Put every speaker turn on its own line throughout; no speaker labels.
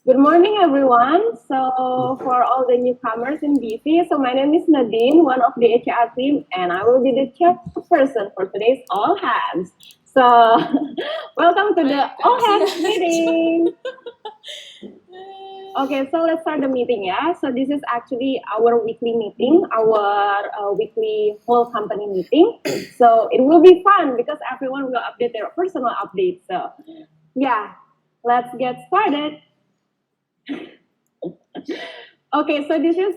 Good morning, everyone. So, for all the newcomers in BC, so my name is Nadine, one of the HR team, and I will be the chairperson for today's All Hands. So, welcome to the All Hands meeting. Okay, so let's start the meeting, yeah. So this is actually our weekly meeting, our weekly whole company meeting. So it will be fun because everyone will update their personal updates. So yeah, let's get started. Okay, so this is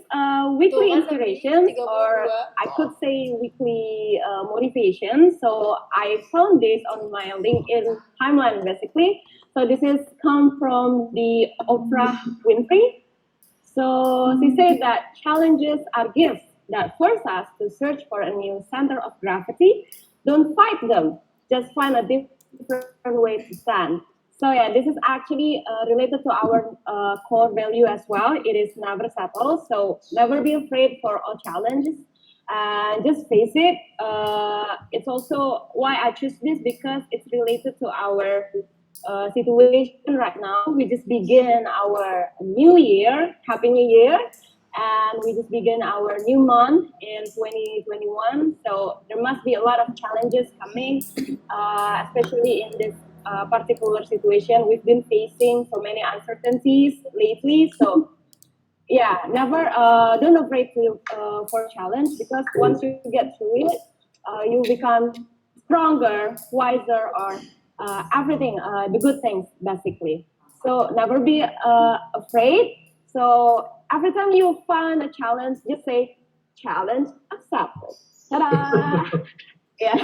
weekly inspiration, or I could say weekly motivation. So I found this on my LinkedIn timeline, basically. So this is come from the Oprah Winfrey. So she said that challenges are gifts that force us to search for a new center of gravity. Don't fight them, just find a different way to stand. So yeah, this is actually related to our core value as well. It is never settle. So never be afraid for all challenges. And just face it. It's also why I choose this because it's related to our situation right now. We just begin our new year. Happy New Year. And we just begin our new month in 2021. So there must be a lot of challenges coming, especially in this particular situation. We've been facing so many uncertainties lately. So yeah, never don't afraid to for challenge because once you get through it, you become stronger, wiser, or everything, the good things basically. So never be afraid. So every time you find a challenge, just say challenge accepted. Ta-da! Yeah,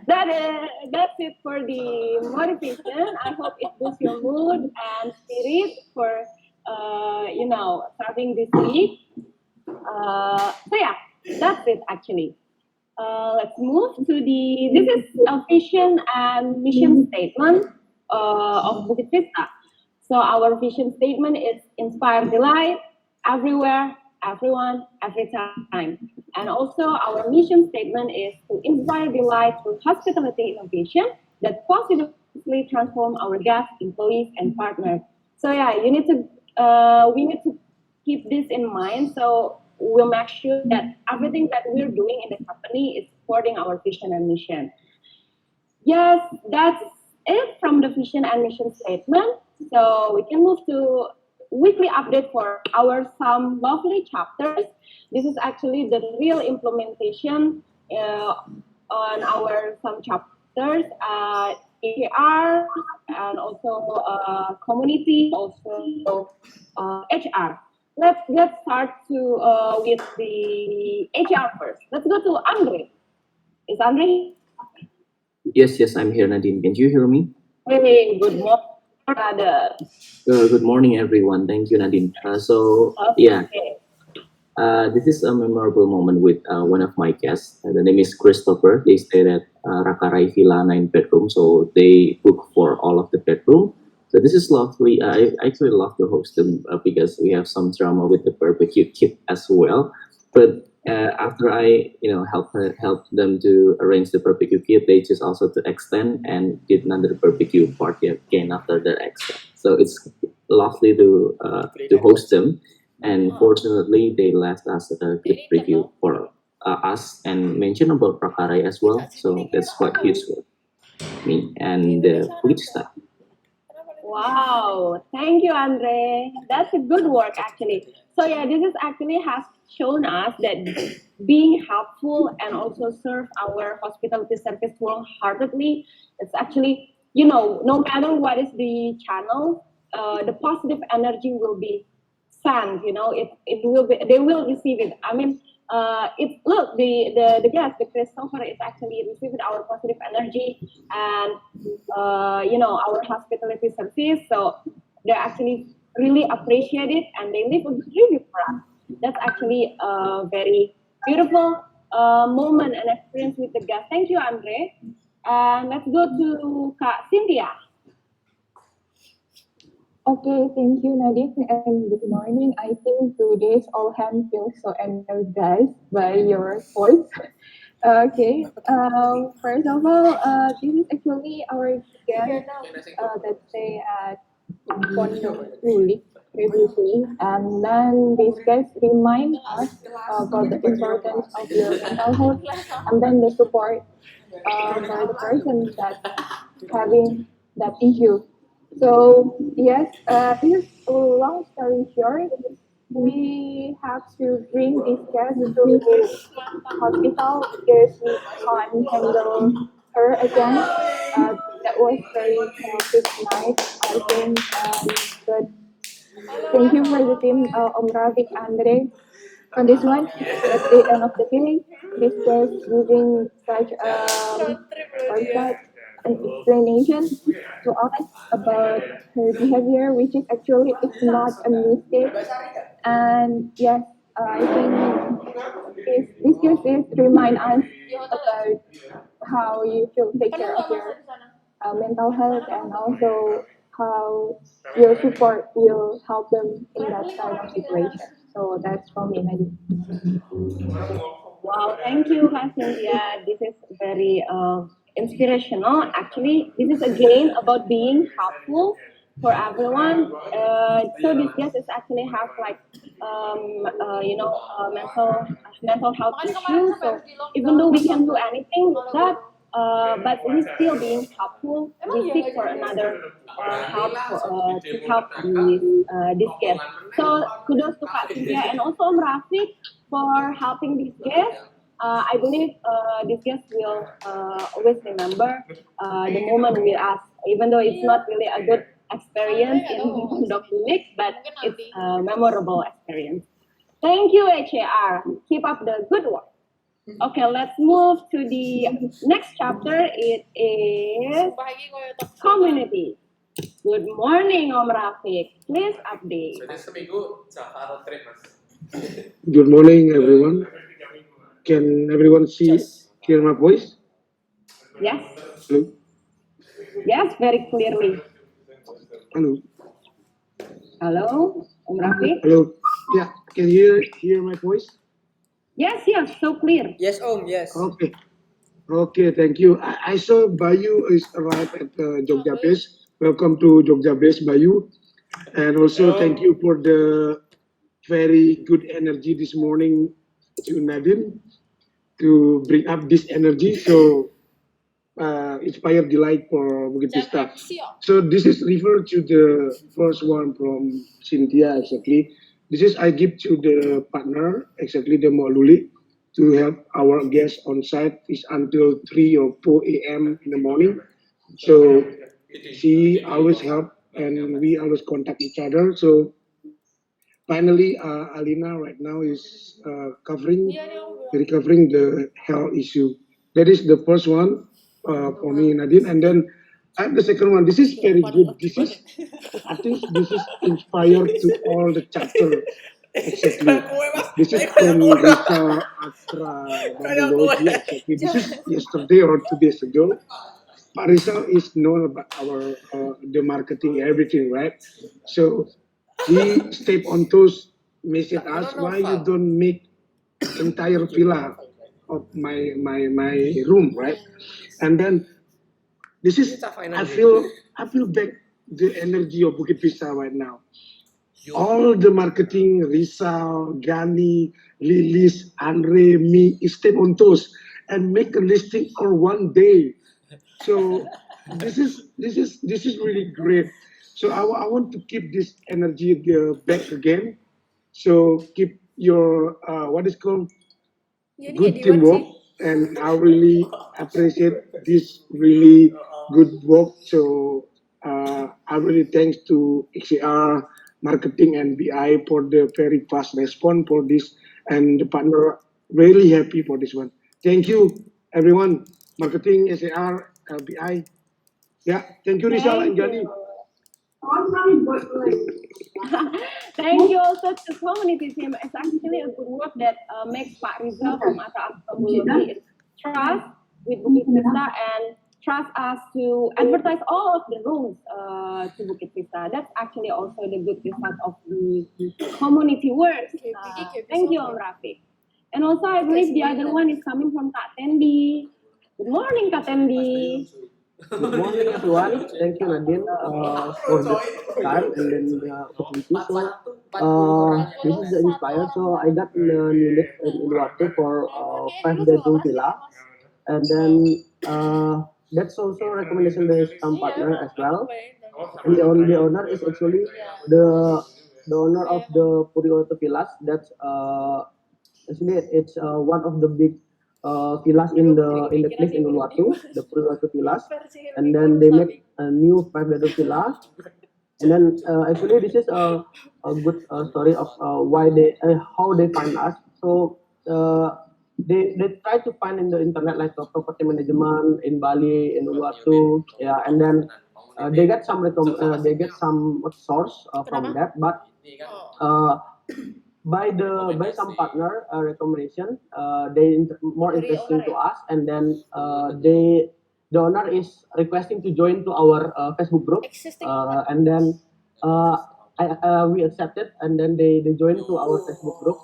that's it for the motivation. I hope it boosts your mood and spirit for starting this week. So yeah, that's it actually. Let's move to the. This is a vision and mission statement of Bukit Vista. So our vision statement is inspire delight everywhere, everyone, every time. And also our mission statement is to inspire delight through hospitality innovation that positively transform our guests, employees, and partners. So yeah, we need to keep this in mind. So we'll make sure that everything that we're doing in the company is supporting our vision and mission. Yes, that's it from the vision and mission statement. So we can move to weekly update for our some lovely chapters. This is actually the real implementation on our some chapters, AR and also community, also HR. Let's get start to with the HR first. Let's go to Andre. Is Andre?
Yes, I'm here, Nadine. Can you hear me?
Hey, good morning, brother.
Good morning, everyone. Thank you, Nadine.
Okay.
This is a memorable moment with one of my guests. The name is Christopher. They stayed at Rakarai Villa 9 bedroom, so they book for all of the bedroom. So this is lovely. I actually love to host them because we have some drama with the barbecue kit as well. But after I, help them to arrange the barbecue kit, they just also to extend and did another barbecue party again after the extend. So it's lovely to host them, and fortunately they left us a good review for us and mention about Prakarai as well. So that's quite huge for me and Bukit Vista.
Wow, thank you, Andre. That's a good work, actually. So yeah, this is actually has shown us that being helpful and also serve our hospitality service wholeheartedly, it's actually no matter what is the channel, the positive energy will be sent. It will be they will receive it. I mean, it look the guest, the Christopher is actually receiving our positive energy and our hospitality service. So they actually really appreciate it and they leave a good review for us. That's actually a very beautiful moment and experience with the guest. Thank you, Andre. And let's go to Kak Cynthia.
Okay, thank you, Nadine, and good morning. I think today's all hands feel so energized by your voice. Okay, first of all, this is actually our guest that stay at fully previously, and then these guys remind us about the importance of your mental health, and then the support for the person that having that issue. So yes, this long story short, we have to bring this case to hospital because we can't handle her again. That was very chaotic night, I think. But thank you for the team, Om Rafiq, Andre, on this one. At the end of the day, this case giving such what's that, an explanation to us about her behavior, which is actually it's not a mistake. And yes, I think this case is remind us about how you should take care of your mental health and also how your support will help them in that kind of situation. So that's from me, Nadine.
Wow, thank you, Kak Cynthia. This is very inspirational. Actually, this is again about being helpful for everyone. So this guest is actually have like mental health issues. So even though we can do anything with that, but we still being helpful. We seek for another help to help this guest. So kudos to Kak Cynthia and also Om Rafiq for helping this guest. I believe this guest will always remember the moment with us, even though it's not really a good experience in Doc Clinic, but it's a memorable experience. Thank you, HAR. Keep up the good work. Okay, let's move to the next chapter. It is community. Good morning, Om Rafiq. Please update.
Good morning, everyone. Can everyone hear my voice?
Yes,
Hello?
yes, very clearly.
Hello?
Hello, Om Rafiq.
Hello? Yeah, can you hear my voice?
Yes, yes, so clear.
Yes, Om, yes.
Okay. Okay, thank you. I saw Bayu is arrived at Jogja Base. Welcome to Jogja Base, Bayu. And also thank you for the very good energy this morning to Nadine to bring up this energy. So inspired delight for Bukit Vista. So this is referred to the first one from Cynthia exactly. This is I give to the partner exactly the Moluli to help our guests on site is until 3 or 4 a.m. in the morning. So she always help and we always contact each other. So finally, Alina right now is recovering the health issue. That is the first one for me, Nadine. And then the second one, this is very good. I think this is inspired to all the chapter. Exactly. This is from Risa Atra Biology. Exactly. This is yesterday or 2 days ago. Pak Rizal is known about our the marketing everything, right? So he step on toes, message us why you don't make entire villa of my room, right? And then this is I feel back the energy of Bukit Vista right now. All the marketing, Rizal, Gani, Lilis, Andre, me, step on toes and make a listing for one day. So this is really great. So I want to keep this energy back again. So keep your what is called good teamwork, and I really appreciate this really good work. So I really thanks to XCR marketing and BI for the very fast response for this, and the partner really happy for this one. Thank you everyone, marketing, SAR, BI. Yeah, thank you Rizal and
Thank
Jani.
you. Thank you also to community team. It's actually a good work that makes Pak Rizal from Ata Apology trust with Bukit Vista and trust us to advertise all of the rooms to Bukit Vista. That's actually also the good result of the community work. Thank you, Om Rafiq. And also, I believe the other one is coming from Kak Tendi. Good morning, Kak Tendi.
Good morning, everyone. Thank you, Nadine, for the time and then the opportunity. So, this is the Inspire. So, I got the unit in Uluwatu for 5 bedroom villa, and then that's also recommendation by some partner as well. And the owner is actually the the owner of the Purioto Villas. That's actually it's one of the big villas in the place in Uluwatu, the Purioto Villas, and then they made a new 5 bedroom villa. And then actually this is a good story of why they how they find us. So they try to find in the internet like a property management in Bali, in Uluwatu, yeah, and then they get some source from that, but uh, by some partner recommendation, more interesting to us, and then the owner is requesting to join to our Facebook group, and then uh, we accepted, and then they joined to our Facebook group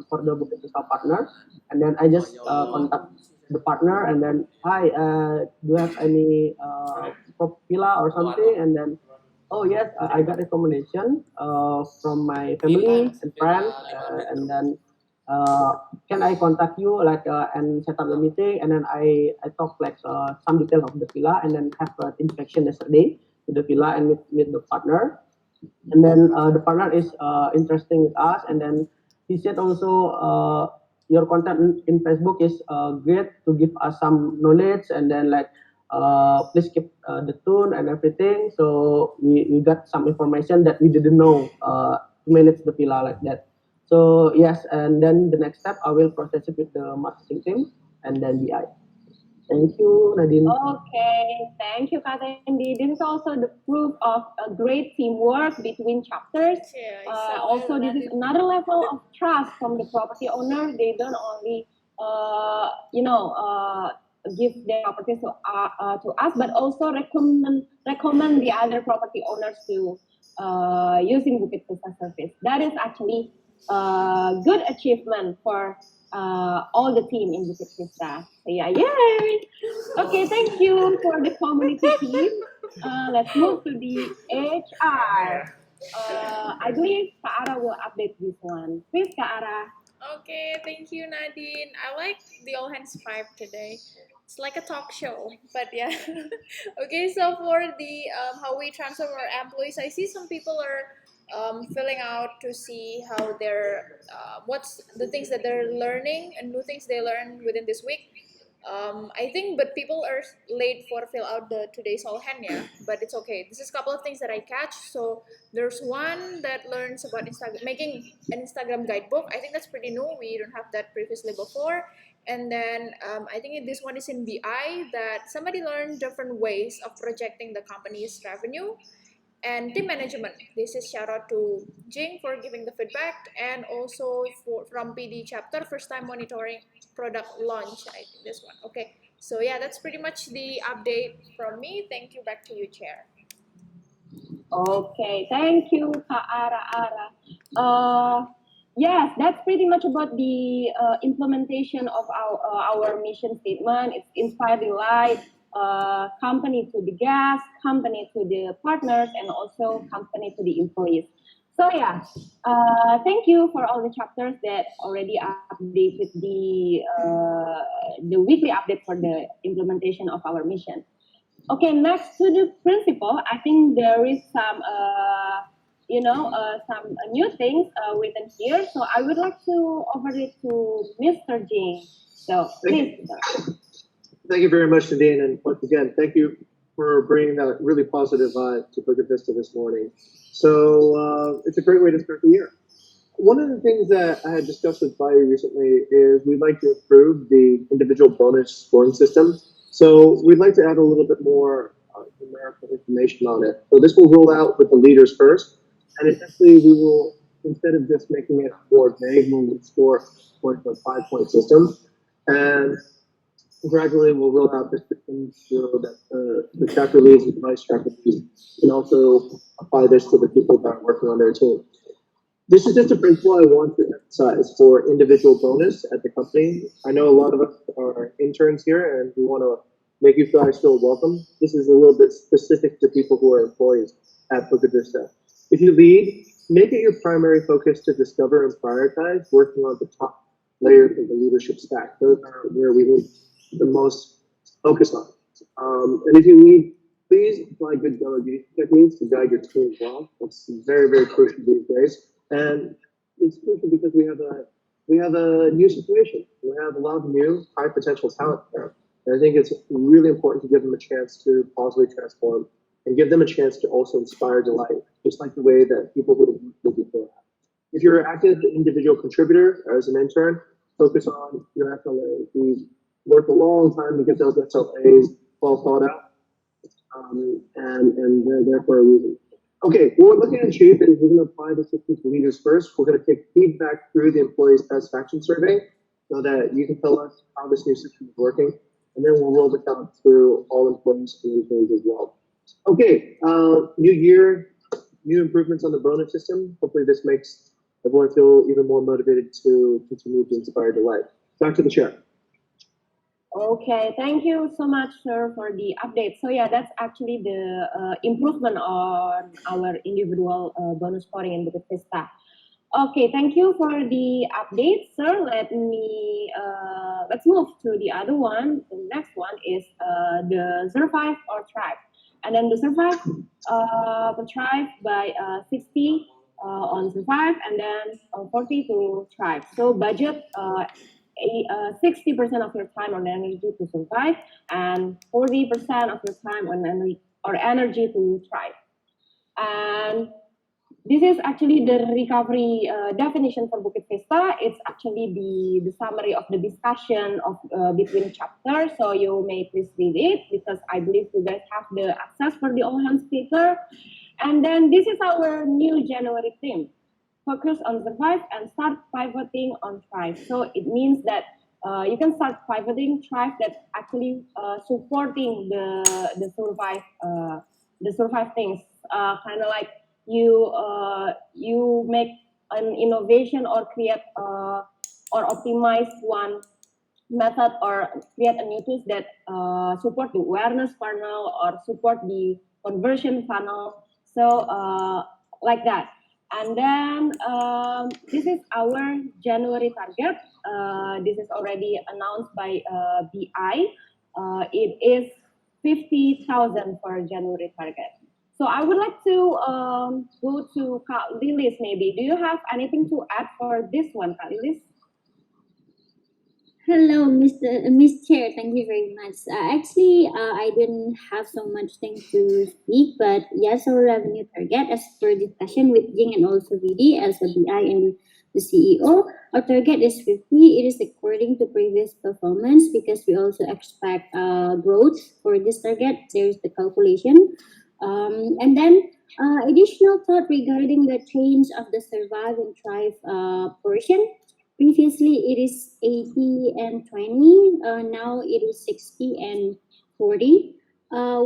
for the Bukit Vista partner, and then I just contact the partner, and then hi, do you have any villa or something, and then oh yes, I got recommendation from my family and friends, and then can I contact you like and set up the meeting, and then I talk like some detail of the villa, and then have an inspection yesterday to the villa and meet the partner, and then the partner is interested with us, and then he said also your content in Facebook is great to give us some knowledge, and then like please keep the tune and everything. So we got some information that we didn't know to manage the villa like that. So yes, and then the next step I will process it with the marketing team and then BI. Thank you, Nadine.
Okay, thank you, Kak Andy. This is also the proof of a great teamwork between chapters. Also, this is another level of trust from the property owner. They don't only, give their properties to us, but also recommend the other property owners to using Bukit Vista service. That is actually a good achievement for all the team in Bukit Vista. So yeah, yay! Okay, thank you for the community team. Let's move to the HR. I believe Kak Ara will update this one. Please, Kak Ara.
Okay, thank you, Nadine. I like the all hands vibe today. It's like a talk show, but yeah. Okay, so for the how we transform our employees, I see some people are filling out to see how they're what's the things that they're learning and new things they learned within this week. I think, but people are late for fill out the today's all hand, yeah. But it's okay. This is a couple of things that I catch. So there's one that learns about Instagram, making an Instagram guidebook. I think that's pretty new. We don't have that previously before. And then I think this one is in BI that somebody learned different ways of projecting the company's revenue. And team management. This is shout out to Jing for giving the feedback, and also from PD chapter, first time monitoring product launch. I think this one. Okay, so yeah, that's pretty much the update from me. Thank you. Back to you, Chair.
Okay, thank you, Kak Ara. Yes, that's pretty much about the implementation of our mission statement. It's inspiring light, company to the guests, company to the partners, and also company to the employees. So yeah, thank you for all the chapters that already updated the weekly update for the implementation of our mission. Okay, next to the principal, I think there is some some new things written here. So I would like to offer it to Mr. Jing. So please.
Thank you very much, Nadine, and once again, thank you for bringing that really positive vibe to Bukit Vista this morning. So it's a great way to start the year. One of the things that I had discussed with Bayu recently is we'd like to improve the individual bonus scoring system. So we'd like to add a little bit more numerical information on it. So this will roll out with the leaders first, and essentially we will, instead of just making it more vague, we will score according to a 5-point system. And gradually we'll roll out this system so that the chapter leads and the vice chapter leads can also apply this to the people that are working on their team. This is just a principle I want to emphasize for individual bonus at the company. I know a lot of us are interns here and we want to make you guys feel welcome. This is a little bit specific to people who are employees at Bukit Vista. If you lead, make it your primary focus to discover and prioritize working on the top layers of the leadership stack. Those are where we need the most focus on. And if you need, please apply good delegation techniques to guide your team well. It's very, very crucial these days. And it's crucial because we have a new situation. We have a lot of new high potential talent there. And I think it's really important to give them a chance to positively transform and give them a chance to also inspire delight, just like the way that people would have worked with before. If you're an active individual contributor or as an intern, focus on your FLA. We worked a long time to get those SLAs well thought out, and they're there for a reason. Okay, what we're looking at achieve is we're going to apply the system to leaders first. We're going to take feedback through the employee satisfaction survey so that you can tell us how this new system is working, and then we'll roll this out through all employees and interns as well. Okay, new year, new improvements on the bonus system. Hopefully this makes everyone feel even more motivated to continue to inspire delight. Back to the chair.
Okay, thank you so much, sir, for the update. So yeah, that's actually the improvement on our individual bonus scoring in Bukit Vista. Okay, thank you for the update, sir. Let's move to the other one. The next one is the survive or thrive. And then the survive, thrive by 60 on survive, and then 40 to thrive. So budget 60% of your time on energy to survive, and 40% of your time on energy to thrive. And this is actually the recovery definition for Bukit Vista. It's actually the summary of the discussion of between chapters. So you may please read it because I believe you guys have the access for the all hands paper. And then this is our new January theme. Focus on survive and start pivoting on thrive. So it means that you can start pivoting thrive that actually supporting the survive things. Kind of like you make an innovation or create or optimize one method or create a new tools that support the awareness funnel or support the conversion funnel. So like that. And then this is our January target. This is already announced by BI. It is 50,000 for January target. So I would like to go to Kak Lilis maybe. Do you have anything to add for this one, Kak Lilis?
Hello, Miss Chair. Thank you very much. Actually, I didn't have so much thing to speak, but yes, our revenue target, as per discussion with Jing and also VD as a BI and the CEO, our target is 50. It is according to previous performance because we also expect growth for this target. There's the calculation. And then additional thought regarding the change of the survive and thrive portion. Previously, it is 80 and 20. Now it is 60 and 40.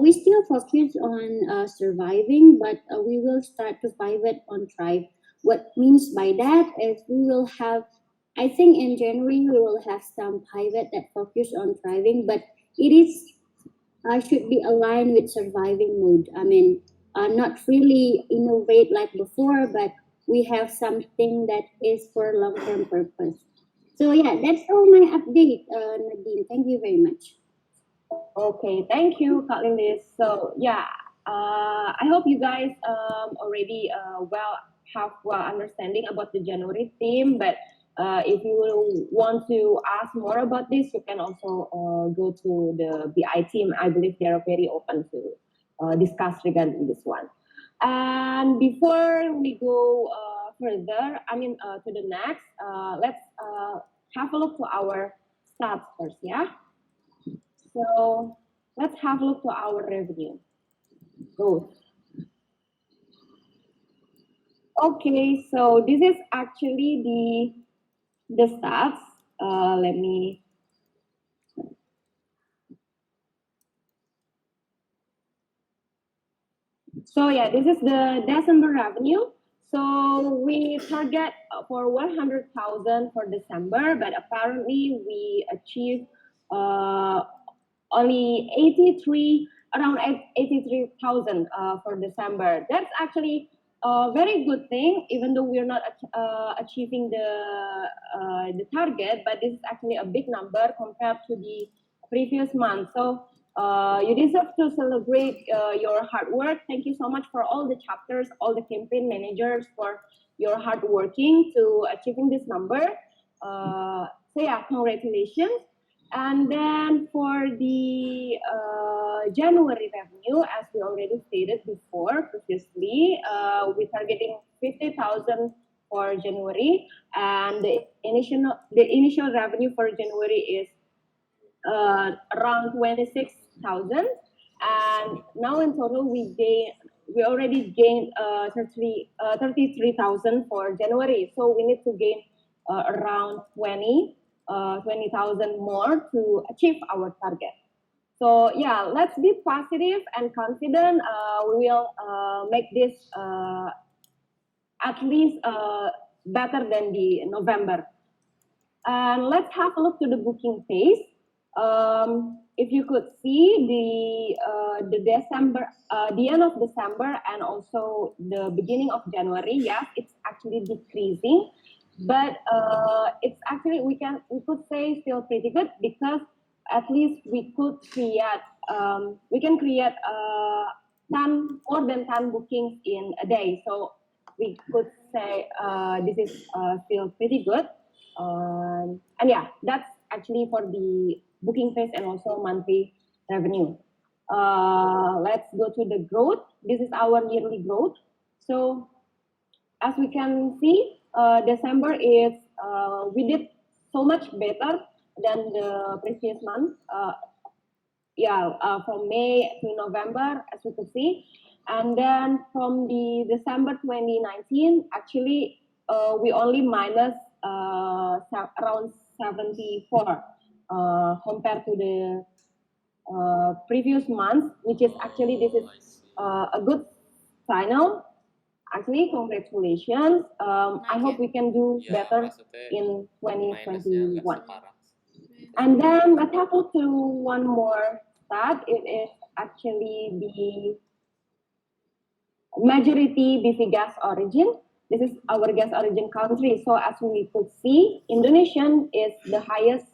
We still focus on surviving, but we will start to pivot on thrive. What means by that is we will have, I think in January, we will have some pivot that focus on thriving, but it is should be aligned with surviving mode. I mean, not really innovate like before, but we have something that is for long-term purpose. So yeah, that's all my update, Nadine. Thank you very much.
Okay, thank you, Kak Lilis. So yeah, I hope you guys already have understanding about the January theme. But if you want to ask more about this, you can also go to the BI team. I believe they are very open to discuss regarding this one. And before we go further, to the next, let's have a look to our stats first, yeah? So let's have a look to our revenue growth. Okay, so this is actually the stats. Let me. So yeah, this is the December revenue. So we target for 100,000 for December, but apparently we achieved only around 83,000 for December. That's actually a very good thing, even though we're not achieving the target, but this is actually a big number compared to the previous month. So you deserve to celebrate your hard work. Thank you so much for all the chapters, all the campaign managers for your hard working to achieving this number. So yeah, congratulations. And then for the January revenue, as we already stated before previously, we're targeting 50,000 for January, and the initial revenue for January is around 26,000, and now in total we already gained 33,000 for January, so we need to gain around 20,000 more to achieve our target. So yeah, let's be positive and confident. We will make this at least better than the November. And let's have a look to the booking pace. If you could see the December, the end of December, and also the beginning of January, yes, it's actually decreasing, but it's actually we could say still pretty good, because at least we can create more than 10 bookings in a day. So we could say this is still pretty good. And yeah, that's actually for the booking phase and also monthly revenue. Let's go to the growth. This is our yearly growth. So as we can see, December is we did so much better than the previous month. From May to November, as we could see, and then from the December 2019, actually we only minus around 74 compared to the previous month, which is actually this is a good signal. Actually, congratulations. I hope we can do better in 2021. And then let's have a look to one more stat. It is actually the majority BV gas origin. This is our gas origin country. So as we could see, Indonesian is the highest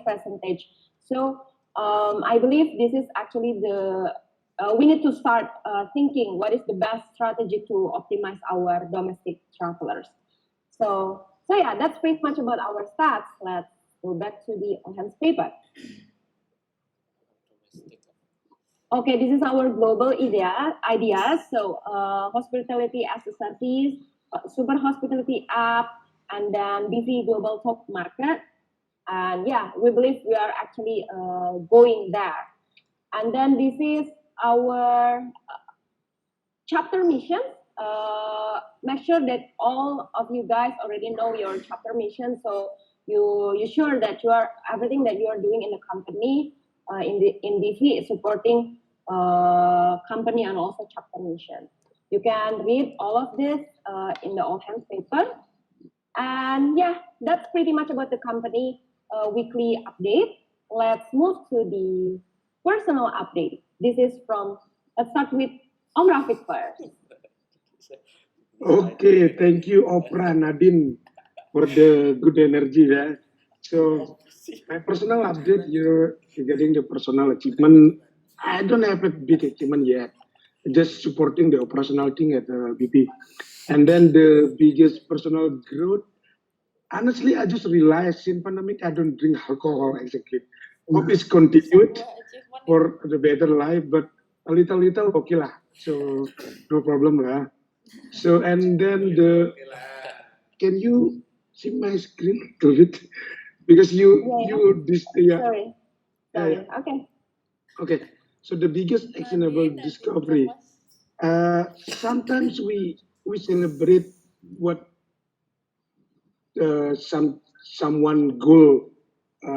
percentage. So I believe this is actually we need to start thinking what is the best strategy to optimize our domestic travelers. So yeah, that's pretty much about our stats. Let's go back to the enhanced paper. Okay, this is our global ideas. So hospitality as a service, super hospitality app, and then BV global top market. And yeah, we believe we are actually going there. And then this is our chapter mission. Make sure that all of you guys already know your chapter mission, so you sure that everything that you are doing in the company in BV is supporting company and also chapter mission. You can read all of this in the all hands paper. And yeah, that's pretty much about the company weekly update. Let's move to the personal update. Let's start with Om Rafiq first.
Okay, thank you, Oprah Nadine, for the good energy there. So, my personal update here regarding the personal achievement, I don't have a big achievement yet. Just supporting the operational thing at BP. And then the biggest personal growth, honestly, I just realized in pandemic, I don't drink alcohol exactly. Hope it's continued for the better life, but a little, okay lah. So, no problem lah. So, and then can you see my screen a little bit? Because
Sorry.
Okay. So the biggest actionable discovery. Sometimes we celebrate what someone goal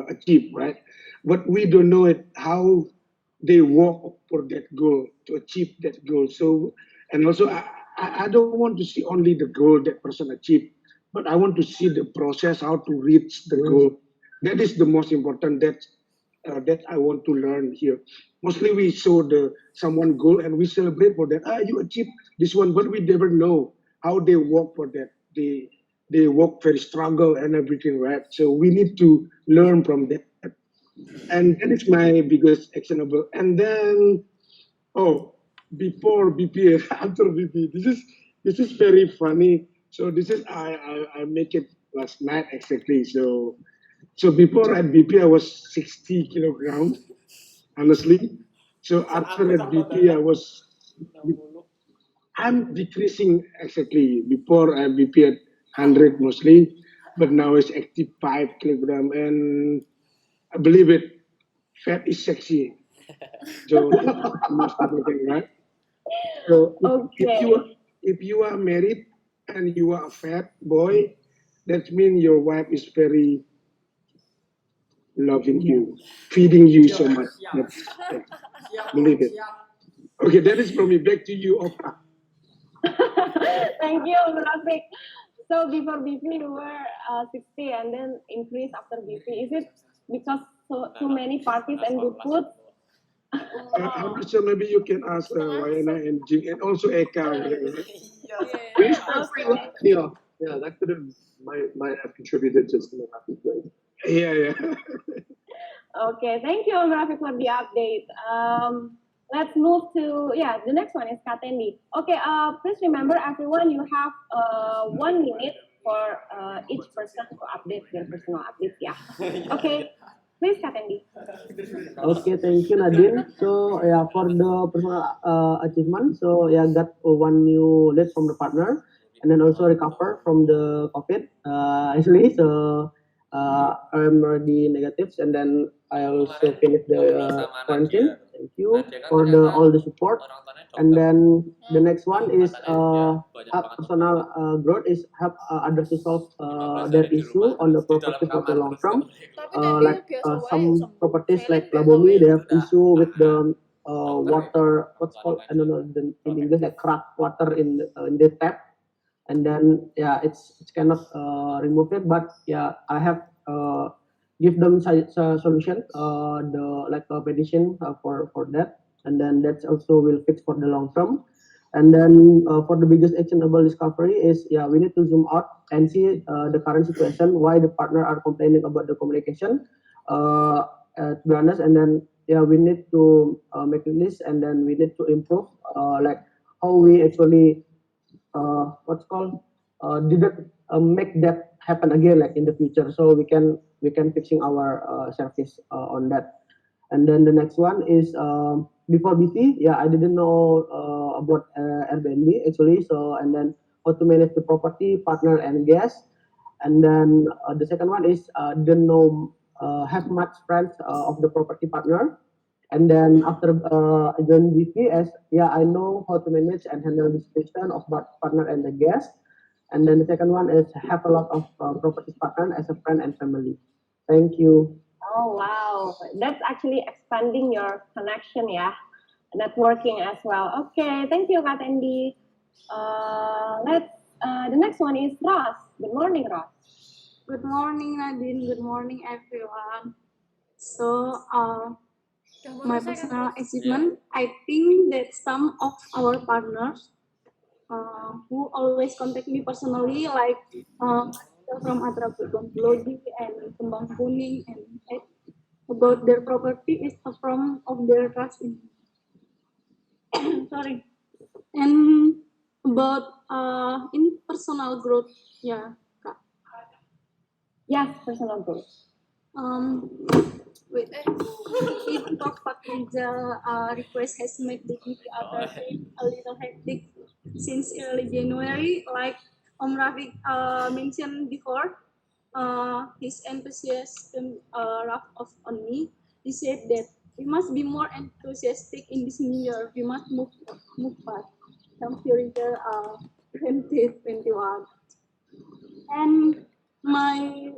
achieve, right? But we don't know how they work for that goal to achieve that goal. So, and also I don't want to see only the goal that person achieved, but I want to see the process how to reach the goal. That is the most important. That that I want to learn here. Mostly we show the someone goal and we celebrate for that. You achieved this one, but we never know how they work for that. They work very struggle and everything, right? So we need to learn from that. And that is my biggest actionable. And then, oh, before BP, after BP, this is very funny. So this is I make it last night exactly. So before at BP I was 60 kilograms, honestly. So after at BP I'm decreasing exactly. Before I BP at 100 mostly, but now it's 85 kilogram, and I believe it. Fat is sexy. So that's the most important, right? So
Okay.
if you are married and you are a fat boy, that means your wife is very loving you, feeding you so much. Believe it. Okay, that is from me. Back to you, Oprah.
Thank you, Rafiq. So before BP you were 60 and then increase after BP. Is it because too many parties and good food?
I'm not sure. Maybe you can ask Wayana and Jing and also Eka.
We start free
Okay.
lunch meal. Yeah, that could have might have contributed to some of that weight.
Yeah.
Okay, thank you, Rafiq, for the update. Let's move to the next one is Katendi. Okay, please remember everyone, you have 1 minute for each person to update their personal updates. Yeah. Okay, please Katendi.
Okay, thank you Nadine. So yeah, for the personal achievement, so yeah, got one new lead from the partner, and then also recover from the COVID actually. So I'm already negatives, and then I also finished the quarantine. Thank you for the all the support. And then the next one is personal growth is help others to solve their issue on the property for the long term.
Tapi tadi biasa wae
Some
sama
properties
Thailand
like
biasa
Labomi,
wae.
they have issue with the water, what's called, I don't know in English, like cracked water in the tap, and then yeah, it's cannot remove it, but yeah, I have give them solution, the like a petition for that, and then that's also will fix for the long term. And then for the biggest actionable discovery is, yeah, we need to zoom out and see the current situation, why the partner are complaining about the communication, uh, to be honest. And then yeah, we need to make a list, and then we need to improve, like how we actually what's called didn't make that happen again, like in the future, so we can fixing our service on that. And then the next one is before BT, yeah, I didn't know about Airbnb actually. So and then how to manage the property, partner and guest. And then the second one is didn't know have much friends of the property partner. And then after I joined BPS, yeah, I know how to manage and handle the situation of partner and the guest. And then the second one is have a lot of property partner as a friend and family. Thank you.
Oh wow, that's actually expanding your connection, yeah, networking as well. Okay, thank you, Katendi. Let's. The next one is Ross. Good morning, Ross.
Good morning, Nadine. Good morning, everyone. So, my personal achievement, I think that some of our partners who always contact me personally, like from Atrapu Logi and Kembang Kuning, and about their property is from of their trust in me. Sorry. And about in personal growth, yeah, Kak.
Yes, personal growth.
Wait, if Pak Rizal request has made the other day a little hectic since early January, like Rafiq mentioned before, his enthusiasm rubbed off on me. He said that we must be more enthusiastic in this new year. We must move fast. Thank you, Rizal, 2021. And my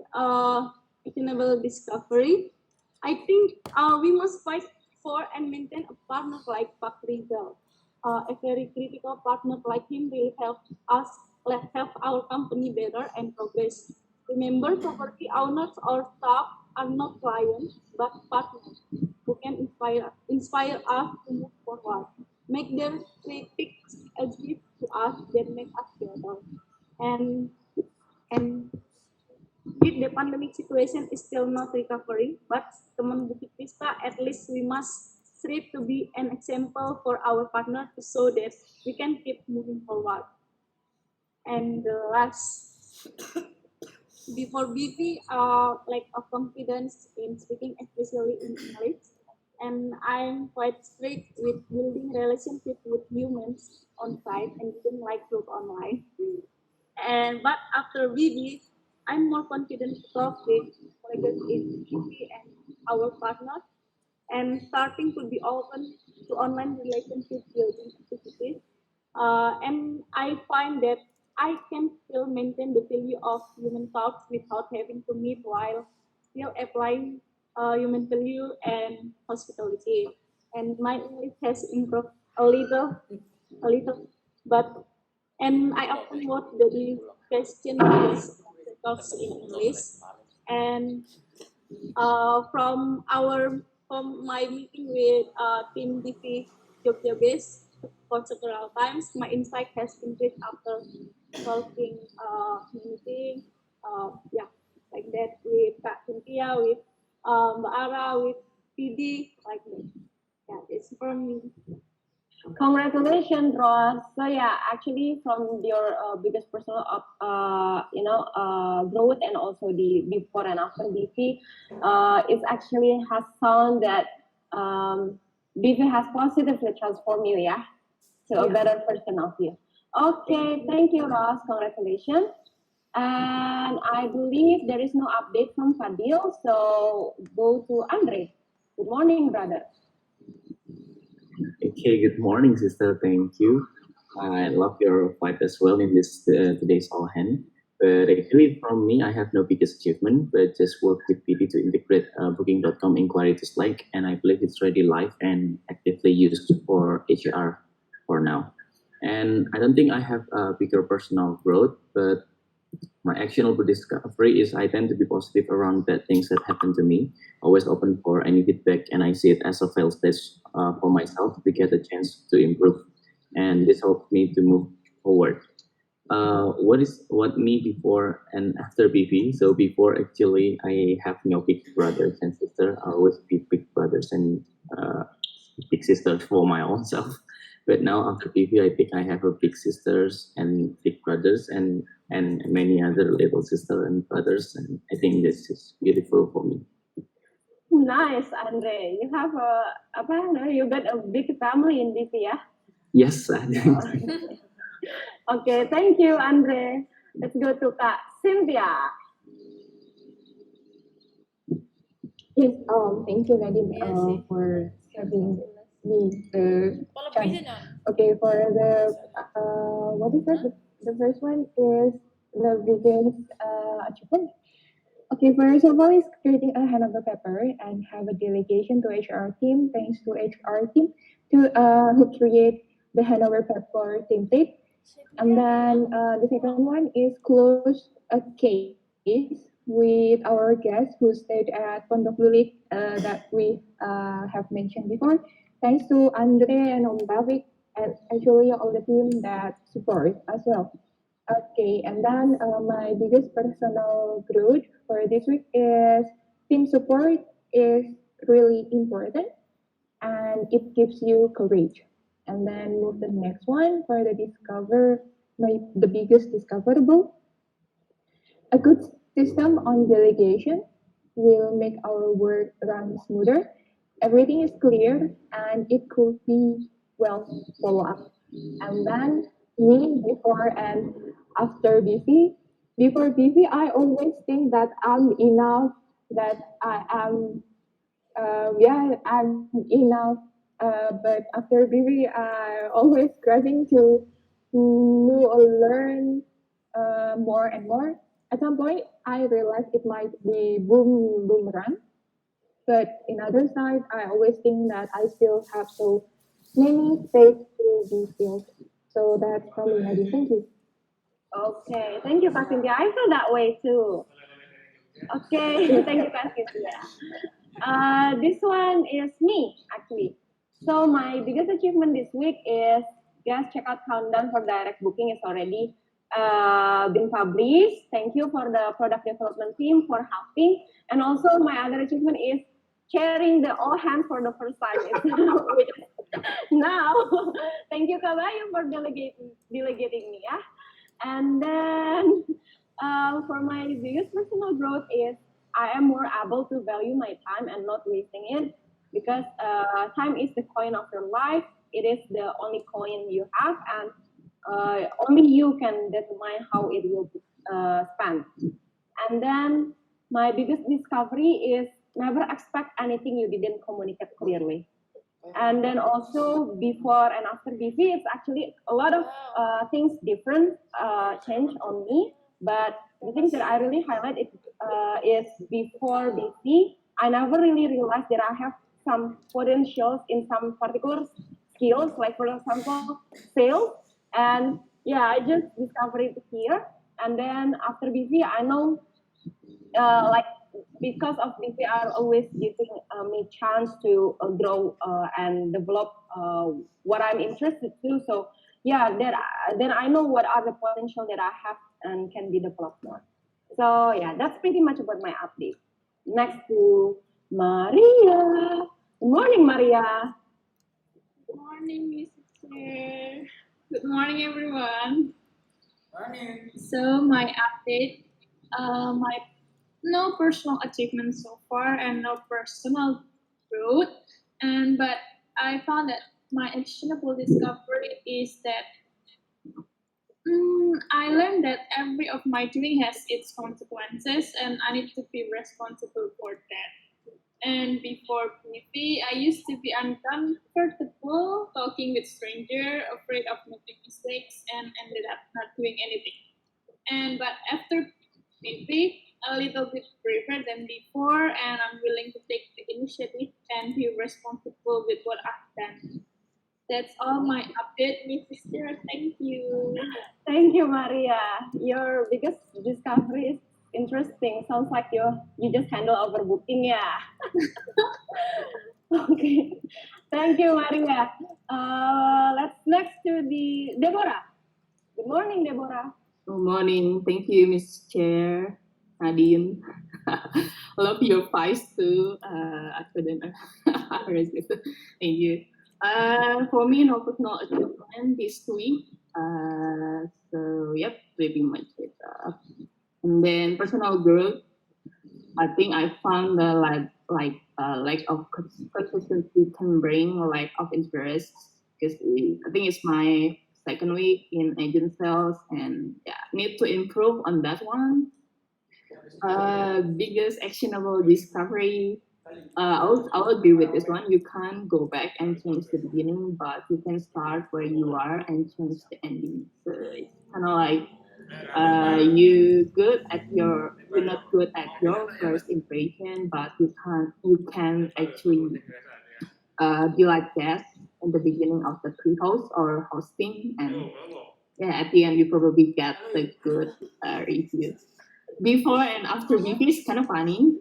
actionable discovery, I think we must fight for and maintain a partner like Pak Rizal. A very critical partner like him will help us help our company better and progress. Remember, property owners or staff are not clients but partners who can inspire us to move forward. Make their critics a gift to us that make us better. And and with the pandemic situation is still not recovering, but teman Bukit Vista, at least we must strive to be an example for our partner to show that we can keep moving forward. And the last, before BP, like a confidence in speaking, especially in English. And I'm quite strict with building relationship with humans on site and didn't like group online. And but after BB, I'm more confident to talk with colleagues in BP and our partners and starting to be open to online relationship building activities. And I find that I can still maintain the value of human touch without having to meet while still applying human value and hospitality. And my English has improved a little, but and I often watch the question talks in English, and from my meeting with Team DP Jogja Base for several times, my insight has increased after talking meeting, yeah, like that with Kak Cynthia, with Mbak Ara, with PD, like that. Yeah, it's from me.
Congratulations, Ross. So yeah, actually, from your biggest personal growth and also the before and after BP, it actually has found that BP has positively transformed you, yeah, to a better version of you. Okay, thank you, Ross. Congratulations. And I believe there is no update from Fadil, so go to Andre. Good morning, brother.
Okay, good morning, sister. Thank you. I love your fight as well in this today's all hand. But actually, from me, I have no biggest achievement, but just work with PD to integrate Booking.com inquiry to Slack, and I believe it's already live and actively used for HR for now. And I don't think I have a bigger personal growth, but my actionable discovery is I tend to be positive around bad things that happen to me, always open for any feedback, and I see it as a fail stage for myself to get a chance to improve. And this helped me to move forward. What me before and after BV? So before actually I have no big brothers and sisters. I always be big brothers and big sisters for my own self. But now after BV, I think I have a big sisters and big brothers and many other little sisters and brothers, and I think this is beautiful for me.
Nice, Andre. You have you got a big family in BP, yeah?
Yes, I think.
Okay, thank you, Andre. Let's go to Kak Cynthia.
Yes, thank you, Nadine, for having me the chance. Okay, for the what is that? The first one is the biggest achievement. Okay, first of all is creating a handover paper and have a delegation to HR team. Thanks to HR team to who create the handover paper template. And then the second one is close a case with our guest who stayed at Pondok Lulik that we have mentioned before. Thanks to Andre and Om Davik and actually all the team that support as well. Okay, and then my biggest personal growth for this week is team support is really important and it gives you courage. And then move to the next one for the the biggest discoverable. A good system on delegation will make our work run smoother. Everything is clear and it could be well follow up. And then me before and after BV. Before BV, I always think that I'm enough, that I am yeah, I'm enough. But after BB, I always craving to learn more and more. At some point, I realized it might be boomerang. But in other side, I always think that I still have so many space to be filled. So that's from me, Nadine. Thank you.
Okay, thank you, Kak Cynthia. I feel that way too. Okay, thank you, Kak Cynthia. This one is me, actually. So my biggest achievement this week is, guys, check out countdown for direct booking is already been published. Thank you for the product development team for helping. And also my other achievement is chairing the all hands for the first time. Which is now. Thank you, Kak Bayu, for delegating me. Yeah. And then for my biggest personal growth is I am more able to value my time and not wasting it, because time is the coin of your life. It is the only coin you have, and only you can determine how it will spend. And then my biggest discovery is never expect anything you didn't communicate clearly. And then also before and after BV, it's actually a lot of things different change on me. But the things that I really highlight is before BV, I never really realized that I have some potentials in some particular skills, like for example, sales. And yeah, I just discovered it here. And then after BV, I know like because of BV are always giving me chance to grow and develop what I'm interested to. So yeah, then I know what are the potential that I have and can be developed more. So yeah, that's pretty much about my update. Next to Maria. Good morning, Maria.
Good morning, Mrs. Chair. Good morning, everyone. So my update, my no personal achievement so far and no personal growth, but I found that my actionable discovery is that I learned that every of my doing has its consequences, and I need to be responsible for that. And before PV, I used to be uncomfortable talking with strangers, afraid of making mistakes, and ended up not doing anything. But after PV, a little bit braver than before, and I'm willing to take the initiative and be responsible with what I've done. That's all my update, Mrs. Chair. Thank you.
Thank you, Maria. Your biggest discovery is interesting. Sounds like you just handle overbooking, yeah. Okay. Thank you, Maria. Let's next to the Deborah. Good morning, Deborah.
Good morning. Thank you, Ms. Chair, Nadine. Love your voice too. I couldn't resist. Thank you. For me, no personal achievement this week. So yep, pretty much it. And then personal growth. I think I found the lack of consistency can bring lack of interest, because I think it's my second week in agent sales, and yeah, need to improve on that one. Biggest actionable discovery. I'll agree with this one. You can't go back and change the beginning, but you can start where you are and change the ending. So it's kind of like you're not good at your first impression, but you can actually be like that in the beginning of the pre-host or hosting, and yeah, at the end you probably get the good reviews. Before and after BB is kind of funny.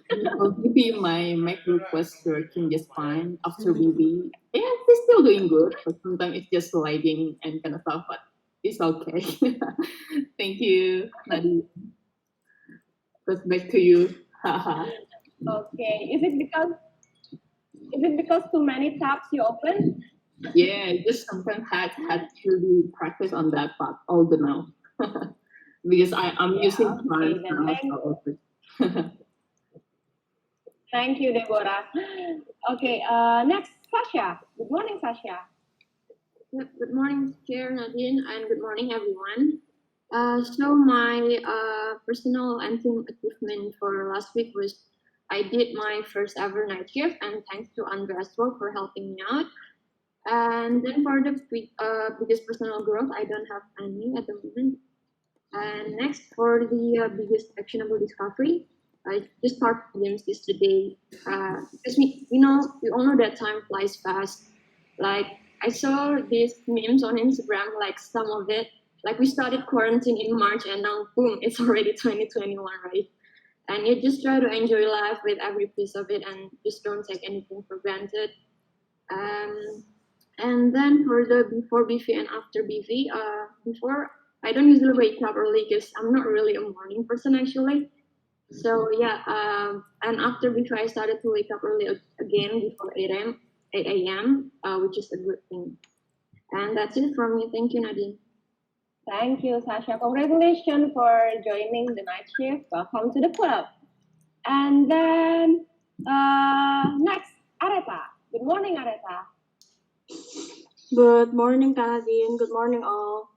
Before BB, my MacBook was working just fine. After BB, yeah, it's still doing good, but sometimes it's just lagging and kind of stuff, but it's okay. Thank you, Nadi. That's back to you.
Okay. Is it because too many tabs you open?
Yeah, just sometimes had to do practice on that part all the now. Because I'm using
okay, Thank you, Deborah. Okay, next, Sasha. Good morning, Sasha.
Good morning, Chair Nadine, and good morning, everyone. So my personal and team achievement for last week was I did my first ever night shift, and thanks to Andreas for helping me out. And then for the biggest personal growth, I don't have any at the moment. And next, for the biggest actionable discovery, I just started games yesterday because we all know that time flies fast. Like I saw these memes on Instagram, like some of it like we started quarantine in March and now boom, it's already 2021, right? And you just try to enjoy life with every piece of it and just don't take anything for granted. And then for the before BV and after BV, before I don't usually wake up early because I'm not really a morning person actually. So yeah, and after BV I started to wake up early again before 8 a.m., which is a good thing. And that's it from me. Thank you, Nadine.
Thank you, Sasha. Congratulations for joining the night shift. Welcome to the club. And then next, Areta. Good morning, Areta.
Good morning, Nadine. Good morning, all.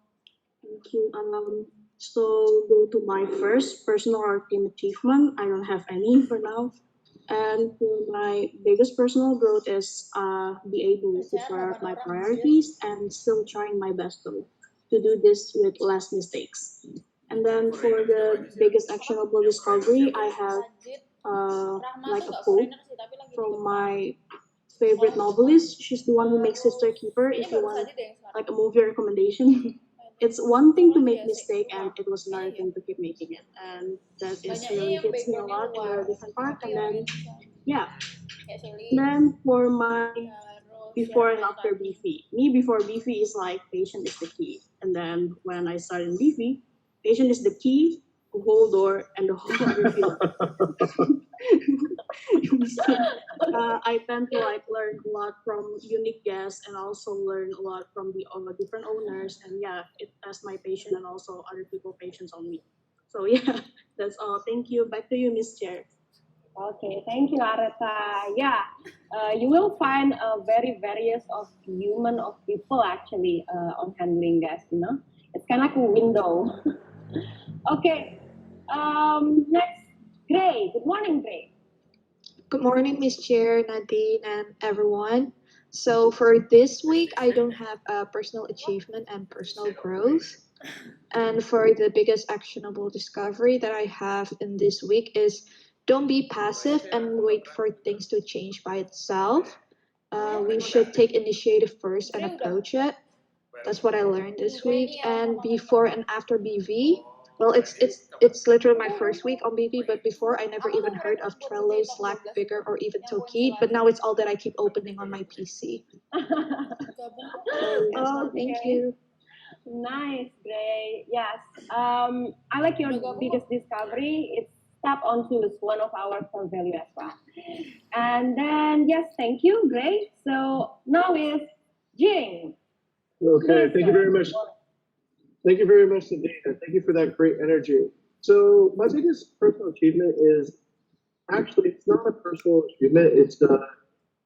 Thank you. So go to my first personal or team achievement. I don't have any for now. And for my biggest personal growth is be able to sort out my priorities and still trying my best to do this with less mistakes. And then for the biggest actionable discovery, I have like a quote from my favorite novelist. She's the one who makes Sister Keeper. If you want like a movie recommendation, it's one thing to make mistake, and it was another thing to keep making it. And that is really hits me a lot in a different part. And then yeah, then for my before and after BV, me before BV is like patient is the key, and then when I started in BV, patient is the key, the whole door, and the whole other field. So, I tend to like learn a lot from unique guests and also learn a lot from the different owners, and yeah, it tests my patience and also other people patience on me. So yeah, that's all. Thank you. Back to you, Miss Chair.
Okay, thank you, Areta. Yeah, you will find a very various of human of people actually on handling gas. You know, it's kind of like a window. Okay, next, Gray. Good morning, Gray.
Good morning, Miss Chair, Nadine, and everyone. So for this week, I don't have a personal achievement and personal growth. And for the biggest actionable discovery that I have in this week is don't be passive and wait for things to change by itself. We should take initiative first and approach it. That's what I learned this week. And before and after BV, well, it's literally my first week on BV, but before I never even heard of Trello, Slack, Bigger, or even Toki. But now it's all that I keep opening on my PC. So, yes, thank you.
Nice, Gray. Yes. I like your biggest discovery. It's tap onto is one of our core value as well. And then yes, thank you, Gray. So now is Jing.
Okay, thank you very much. Thank you very much, Nadine. Thank you for that great energy. So my biggest personal achievement is actually it's not a personal achievement. It's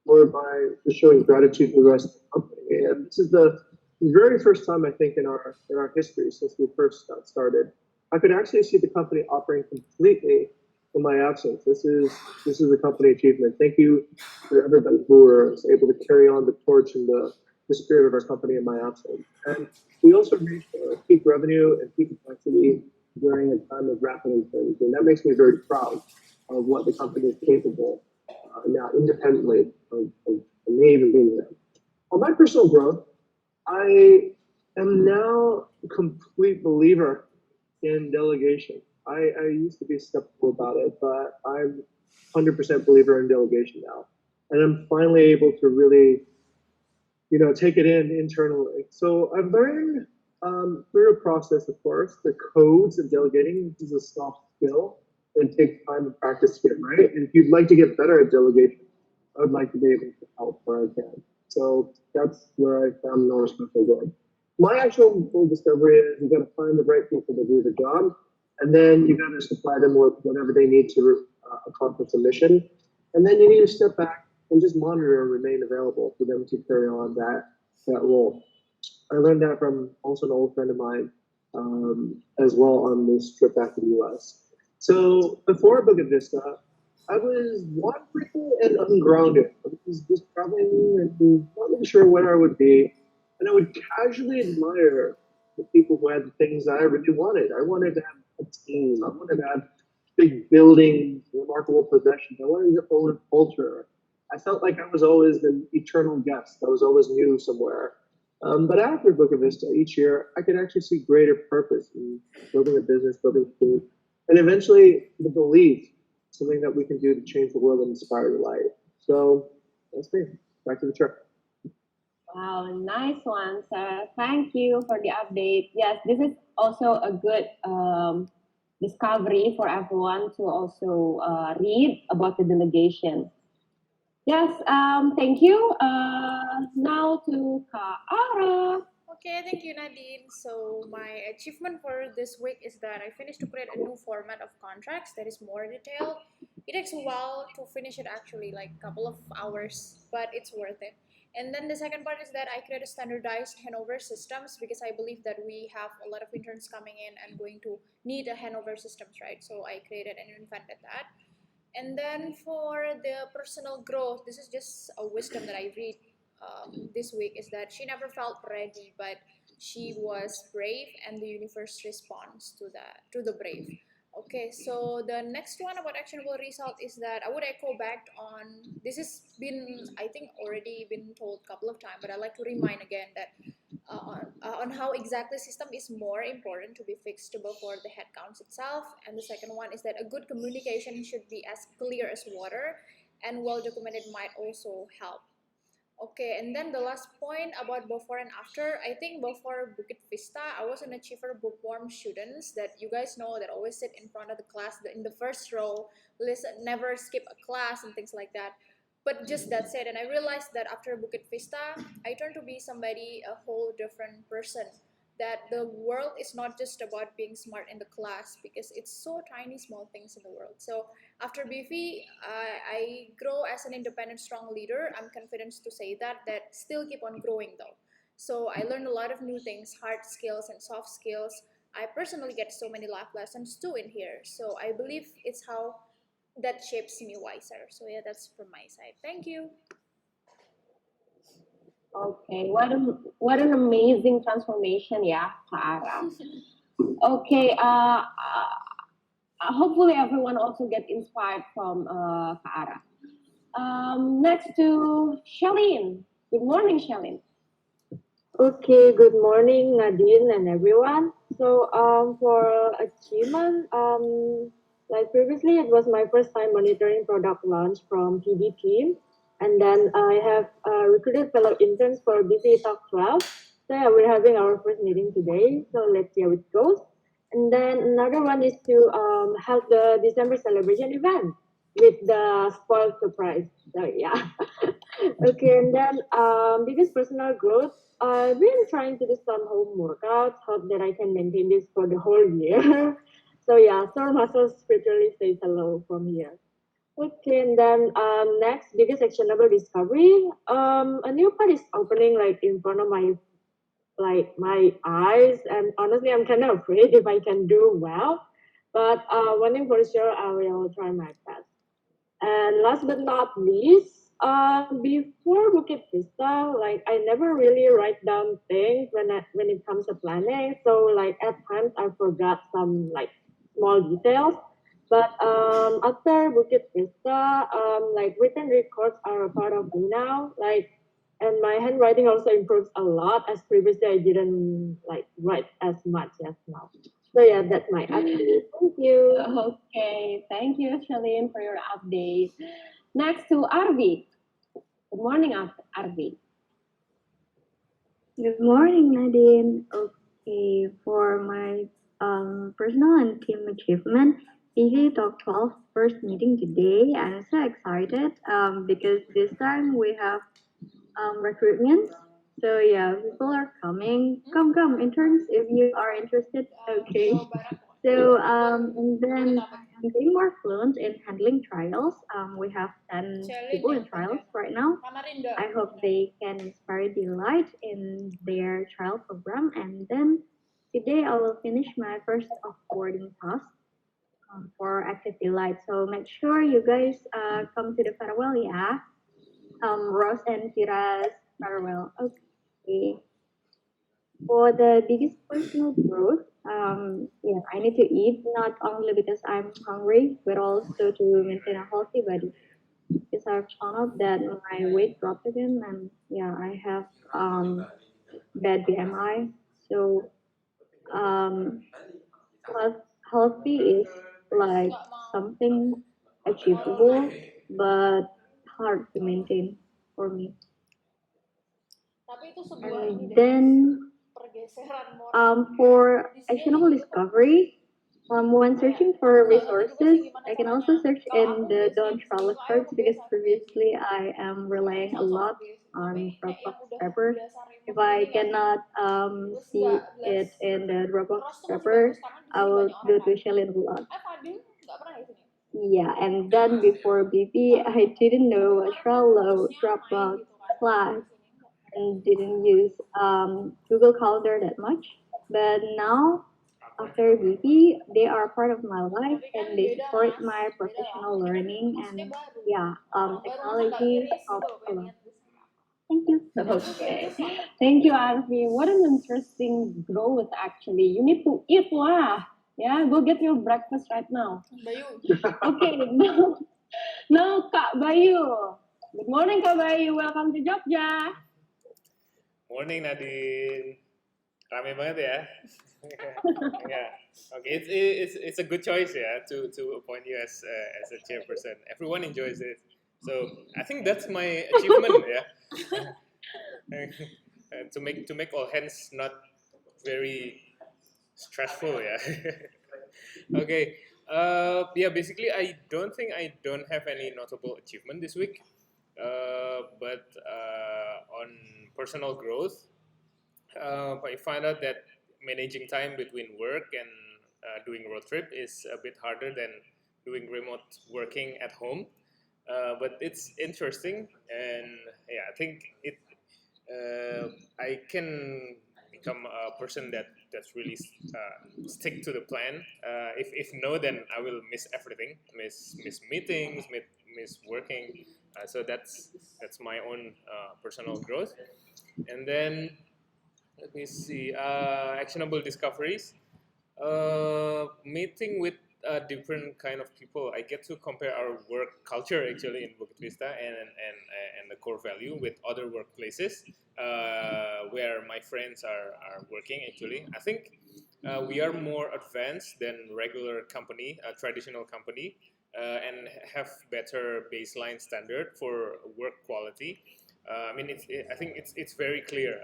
more by just showing gratitude to the rest of the company. And this is the very first time I think in our history since we first got started, I could actually see the company operating completely in my absence. This is a company achievement. Thank you to everybody who was able to carry on the torch and the spirit of our company in my absence. And we also reached peak revenue and peak capacity during a time of rapid inflation. And that makes me very proud of what the company is capable now independently of me even being there. On my personal growth, I am now a complete believer in delegation. I used to be skeptical about it, but I'm 100% believer in delegation now. And I'm finally able to really take it in internally. So I've learned through a process, of course, the codes of delegating is a soft skill. It takes time and practice to get right. And if you'd like to get better at delegation, I would like to be able to help where I can. So that's where I found no special good. My actual full discovery is you got to find the right people to do the job, and then you got to supply them with whatever they need to accomplish the mission. And then you need to step back and just monitor and remain available for them to carry on that role. I learned that from also an old friend of mine as well on this trip back to the US. So before Bukit Vista, I was wandering and ungrounded. I was just traveling and not really sure where I would be. And I would casually admire the people who had the things I really wanted. I wanted to have a team. I wanted to have big buildings, remarkable possessions. I wanted to own a culture. I felt like I was always the eternal guest. I was always new somewhere. But after Bukit Vista, each year, I could actually see greater purpose in building a business, building food, and eventually the belief, something that we can do to change the world and inspire your life. So that's me. Back to the truck.
Wow, nice one, sir. Thank you for the update. Yes, this is also a good discovery for everyone to also read about the delegation. Yes, thank you. Now to Kak Ara.
Okay, thank you, Nadine. So my achievement for this week is that I finished to create a new format of contracts that is more detailed. It takes a while to finish it actually, like a couple of hours, but it's worth it. And then the second part is that I created standardized handover systems because I believe that we have a lot of interns coming in and going to need a handover systems, right? So I created and invented that. And then for the personal growth, this is just a wisdom that I read this week is that she never felt ready, but she was brave, and the universe responds to the brave. Okay, so the next one about actionable result is that I would echo back on this has been I think already been told a couple of times, but I like to remind again that on how exactly system is more important to be fixed before the head counts itself. And the second one is that a good communication should be as clear as water, and well documented might also help. Okay, and then the last point about before and after, I think before Bukit Vista, I was an achiever bookworm students that you guys know that always sit in front of the class in the first row, listen, never skip a class and things like that. But just that said, and I realized that after Bukit Vista, I turned to be somebody, a whole different person. That the world is not just about being smart in the class because it's so tiny, small things in the world. So after BV, I grow as an independent, strong leader. I'm confident to say that still keep on growing though. So I learned a lot of new things, hard skills and soft skills. I personally get so many life lessons too in here. So I believe it's how that shapes me wiser. So yeah, that's from my side. Thank you.
Okay, what an amazing transformation, yeah, Kak Ara. Okay, hopefully everyone also get inspired from Kak Ara. Next to Shalene. Good morning, Shalene.
Okay, good morning, Nadine and everyone. So, for achievement, like previously, it was my first time monitoring product launch from PD team, and then I have recruited fellow interns for BC Talk 12. So yeah, we're having our first meeting today. So let's see how it goes. And then another one is to have the December celebration event with the spoiled surprise. So yeah. Okay, and then biggest personal growth. I've been trying to do some home workouts. Hope that I can maintain this for the whole year. So yeah, sore muscles spiritually says hello from here. Okay, and then next biggest actionable discovery. A new part is opening like in front of my eyes, and honestly, I'm kind of afraid if I can do well. But one thing for sure, I will try my best. And last but not least, before Bukit Vista, like I never really write down things when it comes to planning. So like at times I forgot some like small details. But after Bukit Vista, like written records are a part of me now. Like, and my handwriting also improves a lot. As previously I didn't like write as much as now. So yeah, that's my update. Thank you.
Okay, thank you, Shalene, for your update. Next to Arvi. Good morning, Arvi.
Good morning, Nadine. Okay, for my personal and team achievement, PG Talk 12 first meeting today. I'm so excited because this time we have recruitment. So yeah, people are coming. Come, interns, if you are interested. Okay. So and then I'm being more fluent in handling trials. We have 10 people in trials right now. I hope they can inspire delight in their trial program. And then today I will finish my first offboarding task for Active Delight. So make sure you guys come to the farewell, yeah. Rose and Kira's farewell. Okay. For the biggest personal growth, yeah, I need to eat not only because I'm hungry, but also to maintain a healthy body. Because I've found out that my weight dropped again, and yeah, I have bad BMI. So um, healthy is like something achievable, but hard to maintain for me. And then for actionable discovery, when searching for resources, I can also search in the Don't Trellis cards because previously I am relying a lot on Dropbox Pepper. If I cannot see it in the Dropbox Pepper, I will go to Shellin a lot. Yeah, and then before BP, I didn't know what Trello, Dropbox, Slack, and didn't use Google Calendar that much. But now, after BP, they are part of my life and they support my professional learning. And yeah, technology helps a lot. Thank you.
Okay. Thank you, Arfi. What an interesting growth, actually. You need to eat lah. Yeah, go get your breakfast right now. Okay, now Kak Bayu. Good morning, Kak Bayu. Welcome to Jogja.
Morning Nadine. Rame banget ya. Yeah. Okay, it's a good choice ya to appoint you as a chairperson. Everyone enjoys it. So I think that's my achievement ya. To make all hands not very stressful ya. Okay. Yeah, basically I don't think I don't have any notable achievement this week. But on personal growth, I find out that managing time between work and doing road trip is a bit harder than doing remote working at home. But it's interesting, and yeah, I think I can become a person that's really stick to the plan. If no, then I will miss everything, miss meetings, miss working. So that's my own personal growth. And then let me see, actionable discoveries. Meeting with different kind of people, I get to compare our work culture actually in Bukit Vista and the core value with other workplaces where my friends are working actually. I think we are more advanced than regular company, traditional company, and have better baseline standard for work quality. I mean, I think it's very clear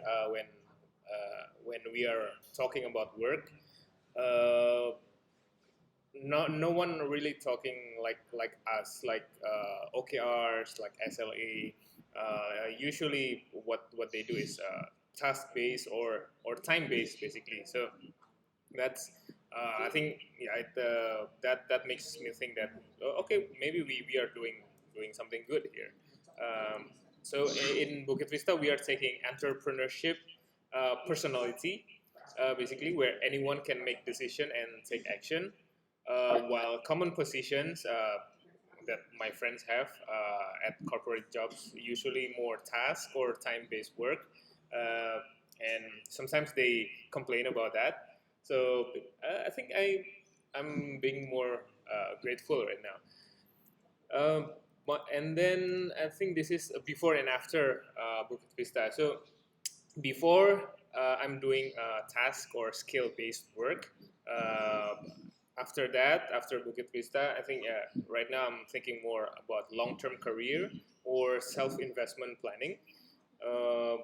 when we are talking about work. Uh, no one really talking like us, like OKRs, like SLA. Usually, what they do is task based or time based, basically. So that's I think yeah, that makes me think that okay, maybe we are doing something good here. So in Bukit Vista, we are taking entrepreneurship personality, basically where anyone can make decision and take action, while common positions that my friends have at corporate jobs usually more task or time-based work, and sometimes they complain about that. So I think I'm being more grateful right now. And then I think this is a before and after Bukit Vista. So before I'm doing task or skill based work. After that, after Bukit Vista, I think right now I'm thinking more about long term career or self investment planning.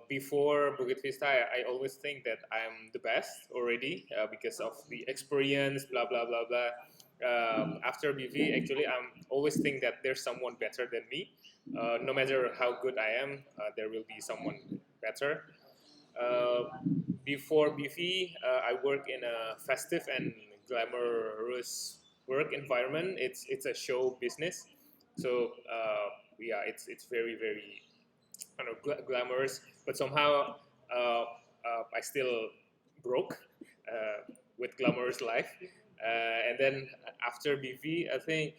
Before Bukit Vista, I always think that I'm the best already because of the experience, blah blah blah blah. After BV, actually, I'm always think that there's someone better than me. No matter how good I am, there will be someone better. Uh, Before BV, I work in a festive and glamorous work environment. It's a show business, so yeah, it's very very glamorous, but somehow I still broke with glamorous life. And then after BV, I think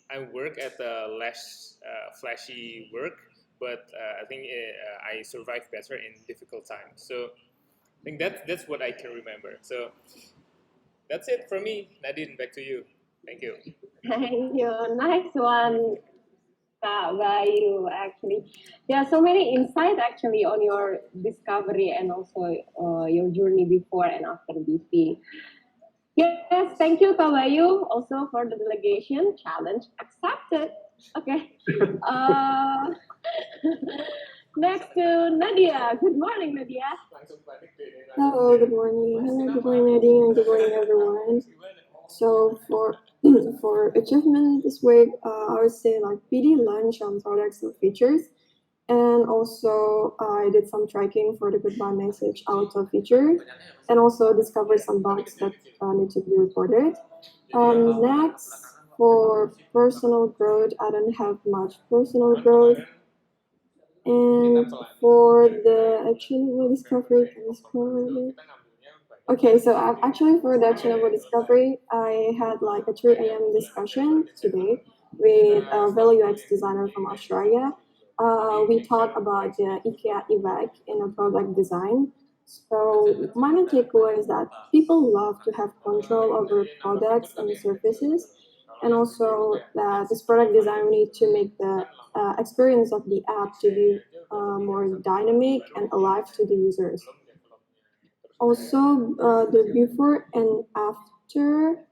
I work at a less flashy work, but I think I survive better in difficult times. So I think that's what I can remember. So that's it from me. Nadine, back to you. Thank you.
Thank you. Nice one, Bayu, actually. Yeah, so many insights actually on your discovery and also your journey before and after BP. Yes, thank you, Kak Bayu, also for the delegation. Challenge accepted. Okay. Uh, next to Nadia. Good morning, Nadia.
Hello, good morning. Hello, good morning, Nadine, and good morning, everyone. So for for achievement this week, I would say like PD launched some products and features, and also I did some tracking for the goodbye message auto feature, and also discovered some bugs that need to be reported. Next, for personal growth, I don't have much personal growth. And for the actionable discovery, can you scroll a little bit? Okay, so actually for the actionable discovery, I had like a 3 a.m. discussion today with a value UX designer from Australia. We talked about the IKEA evac in a product design. So my main takeaway is that people love to have control over products and services, and also that this product design we need to make the experience of the app to be more dynamic and alive to the users. Also, the before and after.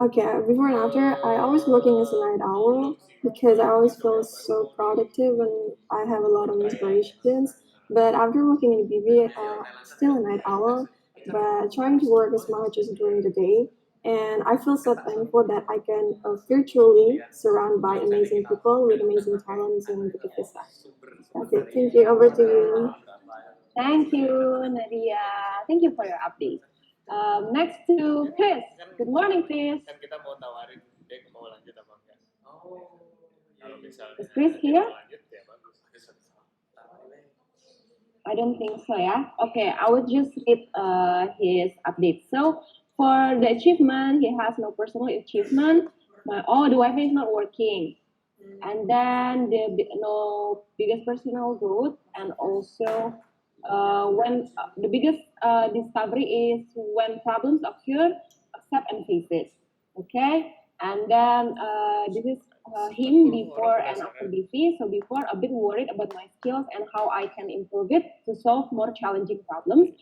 Okay, before and after, I always working as a night owl because I always feel so productive and I have a lot of inspirations. But after working in BB, still a night owl, but trying to work as much as during the day. And I feel so thankful that I can virtually surround by amazing people with amazing talents in Bukit Vista. That's it. Thank you. Over to you.
Thank you, Nadia. Thank you for your update. Next to Chris. Good morning, Chris.
Kan kita mau tawarin dia mau lanjut apa enggak. Kalau misalnya
Is Chris here?
lanjut ya bagus.
I don't think so, yeah. Okay, I will just read his update. So for the achievement, he has no personal achievement. The Wi-Fi is not working. And then no biggest personal growth, and also when the biggest discovery is when problems occur, accept and face it. Okay, and then this is him before and after BP. So before, a bit worried about my skills and how I can improve it to solve more challenging problems.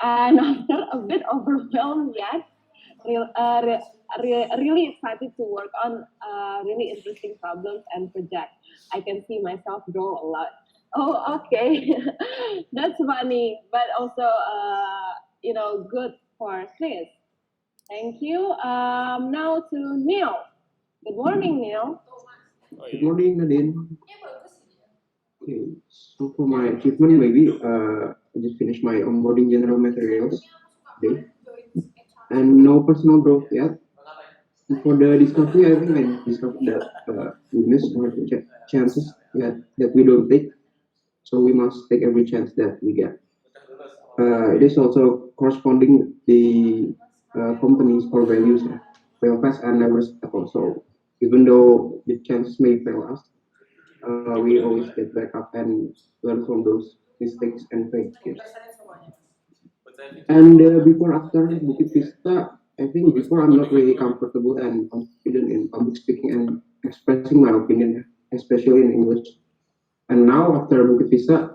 And after, a bit overwhelmed yet, really excited to work on really interesting problems and projects. I can see myself grow a lot. Oh, okay, that's funny, but also good for Chris. Thank you. Now to Neil. Good morning, Neil.
Good morning, Nadine. Okay, so for my achievement, maybe I just finished my onboarding general materials today, and no personal growth yet. For the discovery, I think I discovered that we miss our chances that we don't take. So we must take every chance that we get. It is also corresponding the company's core values, fail fast and never settle. So even though the chances may fail us, we always get back up and learn from those mistakes and failures. And before after Bukit Vista, I think before I'm not really comfortable and confident in public speaking and expressing my opinion, especially in English. And now after Bukit Vista,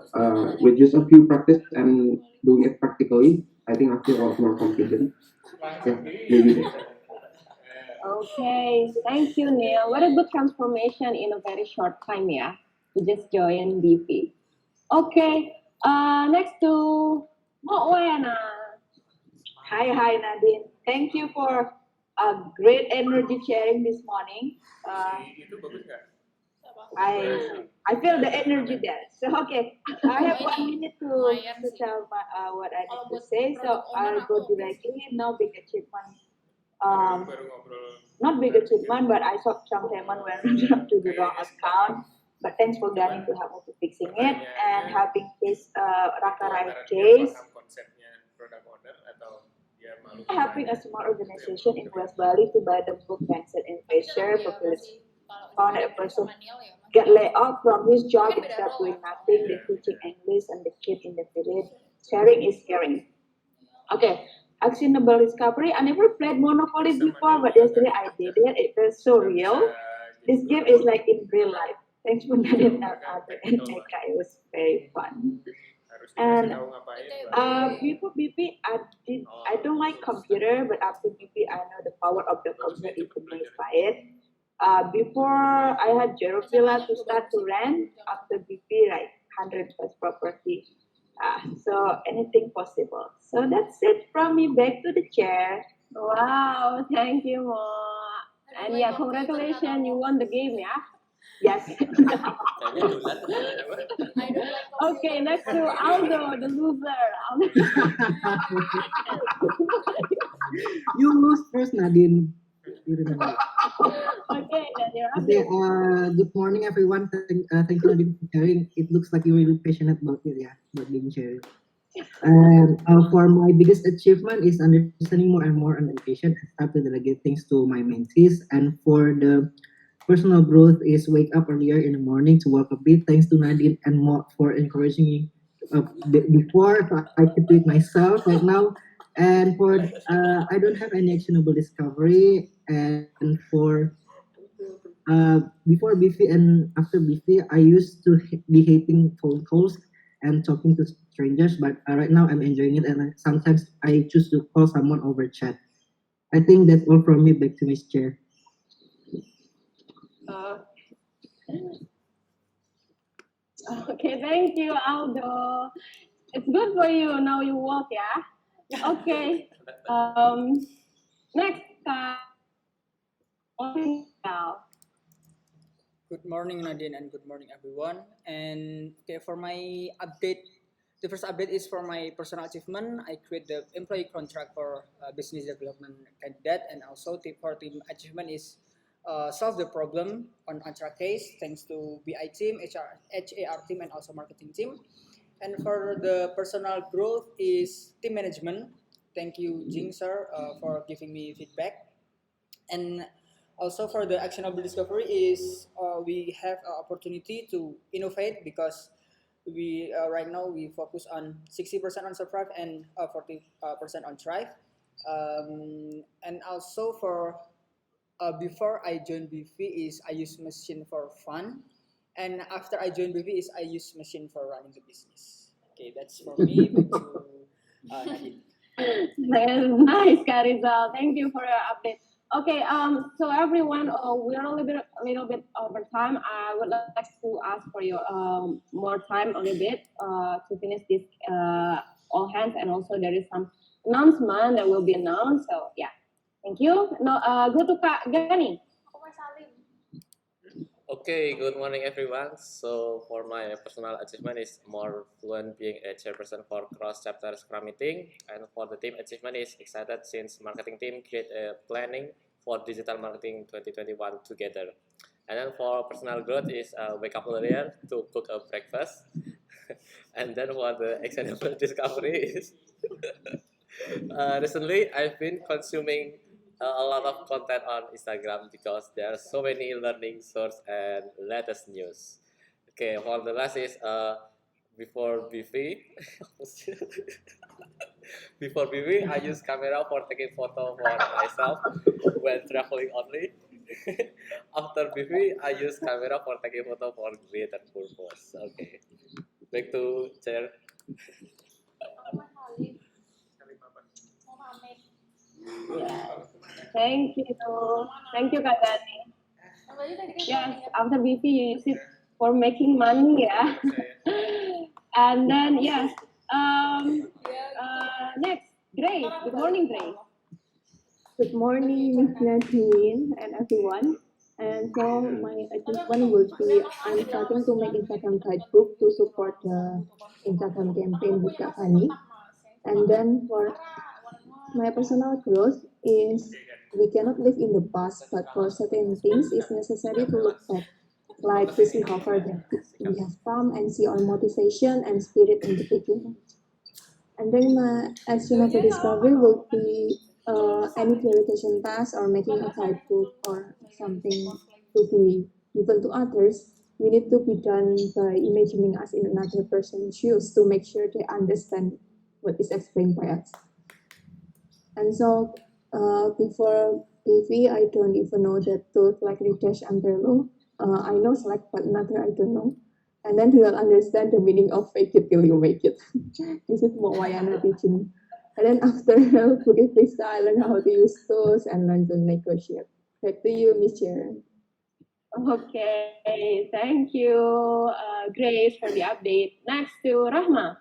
with just a few practice and doing it practically, I think I feel a lot more confident. Yeah, maybe that.
Okay, thank you, Neil. What a good transformation in a very short time, yeah. You just joined BP. Okay, next to Moana.
Hi, Nadine. Thank you for a great energy sharing this morning. I feel the energy there. So okay, I have 1 minute to tell what I need to say. So I'll go directly. No big achievement. Not big achievement, but I saw some payment went to the wrong account. But thanks for Dani to help me to fixing it and helping this Raka right case. Helping a small organization in West Bali to buy the book Mindset in Asia because found a person get laid off from his job instead of doing nothing, they teaching English and the kid in the village. Sharing is caring. Okay, actionable discovery. I never played Monopoly before, but yesterday I did it. It was so real. this game is like in real life. Thanks for Nadine and other and Eka. It was very fun. And before BP, I don't like computer, but after BP, I know the power of the computer is amazed by it. Before I had zero villa to start to rent. After BP, like 100 plus property. So anything possible. So that's it from me. Back to the chair.
Wow, thank you, Mo. And yeah, congratulations, you won the game, yeah?
Yes.
Okay, next to Aldo, the loser. Aldo.
You lose first, Nadine. You remember.
Okay, then you're up.
Okay, good morning, everyone. Thank you, Nadine, for sharing. It looks like you're really passionate about it, yeah, about being sharing. And for my biggest achievement is understanding more and more on education and start to delegate things to my mentees. And for the personal growth is wake up earlier in the morning to work a bit. Thanks to Nadine and more for encouraging me before. So I could do it myself right now. And for I don't have any actionable discovery. And for before BV and after BV, I used to be hating phone calls and talking to strangers, but right now I'm enjoying it, and sometimes I choose to call someone over chat. I think that's all from me. Back to Miss Chair.
Okay, thank you, Aldo. It's good for you. Now you walk, yeah? Okay. Next,
Good morning, Nadine, and good morning, everyone. And okay, for my update, the first update is for my personal achievement. I create the employee contract for business development candidate, and also for team achievement is solve the problem on Antra case thanks to BI team, HAR team, and also marketing team. And for the personal growth is team management. Thank you, Jing sir, for giving me feedback. And also for the actionable discovery is we have an opportunity to innovate because we right now we focus on 60% on survive and 40% on thrive. And also for before I joined BV is I use machine for fun, and after I joined BV is I use machine for running the business. Okay, that's for me. Back to Nadine.
Nice, Karizal. Thank you for your update. Okay, so everyone, we're a little bit over time. I would like to ask for your more time a little bit to finish this all hands, and also there is some announcement that will be announced. So yeah, thank you. No, go to Kak Gani.
Okay, good morning everyone. So for my personal achievement is more fluent being a chairperson for cross-chapter Scrum meeting, and for the team achievement is excited since marketing team create a planning for digital marketing 2021 together. And then for personal growth is wake up earlier to cook a breakfast. And then for the actionable discovery is recently I've been consuming a lot of content on Instagram because there are so many learning source and latest news. Okay, for the last is before BV, before BV I use camera for taking photo for myself when traveling only. After BV I use camera for taking photo for greater purpose. Okay, back to chair.
Thank you. Thank you, Kak Gani. Yes, after BP you use it for making money, yeah. And then yes, next, Grace. Good morning, Grace.
Good morning, Miss Nadine and everyone. And so my achievement will be I'm starting to make Instagram guidebook to support the Instagram campaign Buka Fani. And then for my personal growth is we cannot live in the past, but for certain things it's necessary to look back. Like this recover that we have come and see our motivation and spirit in the beginning. And then my actionable discovery will be any clarification task or making a guidebook or something to be given to others. We need to be done by imagining us in another person's shoes to make sure they understand what is explained by us. And so before PV, I don't even know that tools like Redash and Trello. I know Slack, but another I don't know. And then do not understand the meaning of fake it till you make it. This is what Wayana teaching. And then after Bukit Vista, I learned how to use tools and learn to negotiate. Back to you, Miss Chair.
Okay, thank you, Grace, for the update. Next to Rahma.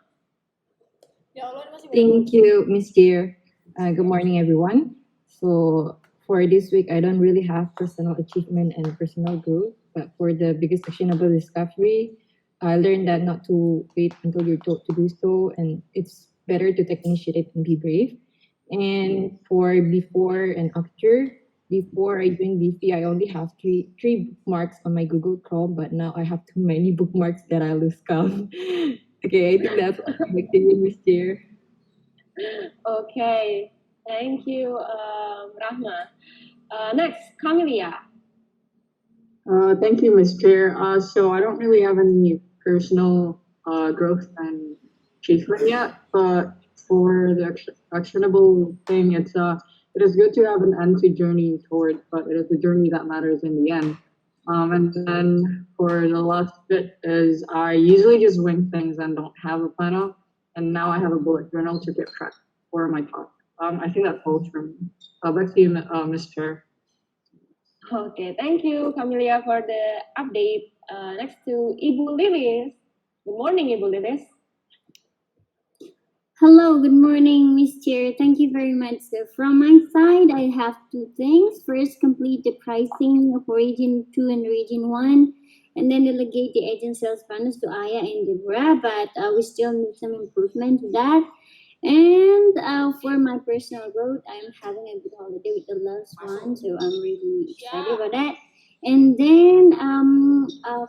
Thank you, Miss Dear. Good morning, everyone. So for this week, I don't really have personal achievement and personal growth, but for the biggest actionable discovery, I learned that not to wait until you're told to do so, and it's better to take initiative and be brave. And for before and after, before I joined BC, I only have three bookmarks on my Google Chrome, but now I have too many bookmarks that I lose count. Okay, I think that's all. Back to you, Miss Dear.
Okay, thank you, Rahma. Next, Camelia.
Thank you, Ms. Chair. So I don't really have any personal growth and achievement yet, but for the actionable thing, it is good to have an end to journey toward, but it is the journey that matters in the end. And then for the last bit is I usually just wing things and don't have a plan out, and now I have a bullet journal to keep track for my talk. I think that holds from me. Back to you, Ms. Chair.
Okay, thank you, Camelia, for the update. Next to Ibu Lilis. Good morning, Ibu Lilis.
Hello, good morning, Miss Chair. Thank you very much. So from my side, I have two things. First, complete the pricing for Region 2 and Region 1, and then delegate the agent sales panels to Aya and Deborah, but we still need some improvement to that. And for my personal growth, I'm having a good holiday with the last one, so I'm really excited about that. And then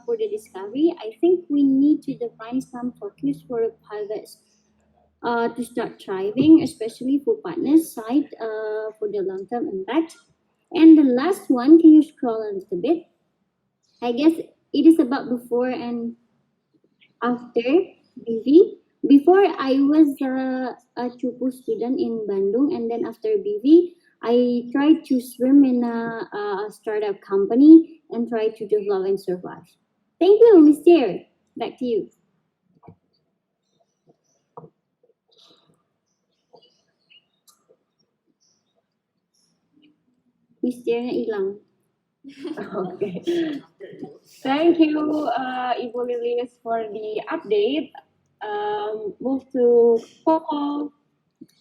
for the discovery, I think we need to define some focus for pilots to start thriving, especially for partners side for the long-term impact. And the last one, can you scroll a little bit? I guess it is about before and after BV. Before I was a Chupu student in Bandung, and then after BV, I tried to swim in a startup company and try to develop and survive. Thank you, Mr. Back to you. Mr. hilang.
Okay. Thank you, Ibu Lilis, for the update. Move to Coco.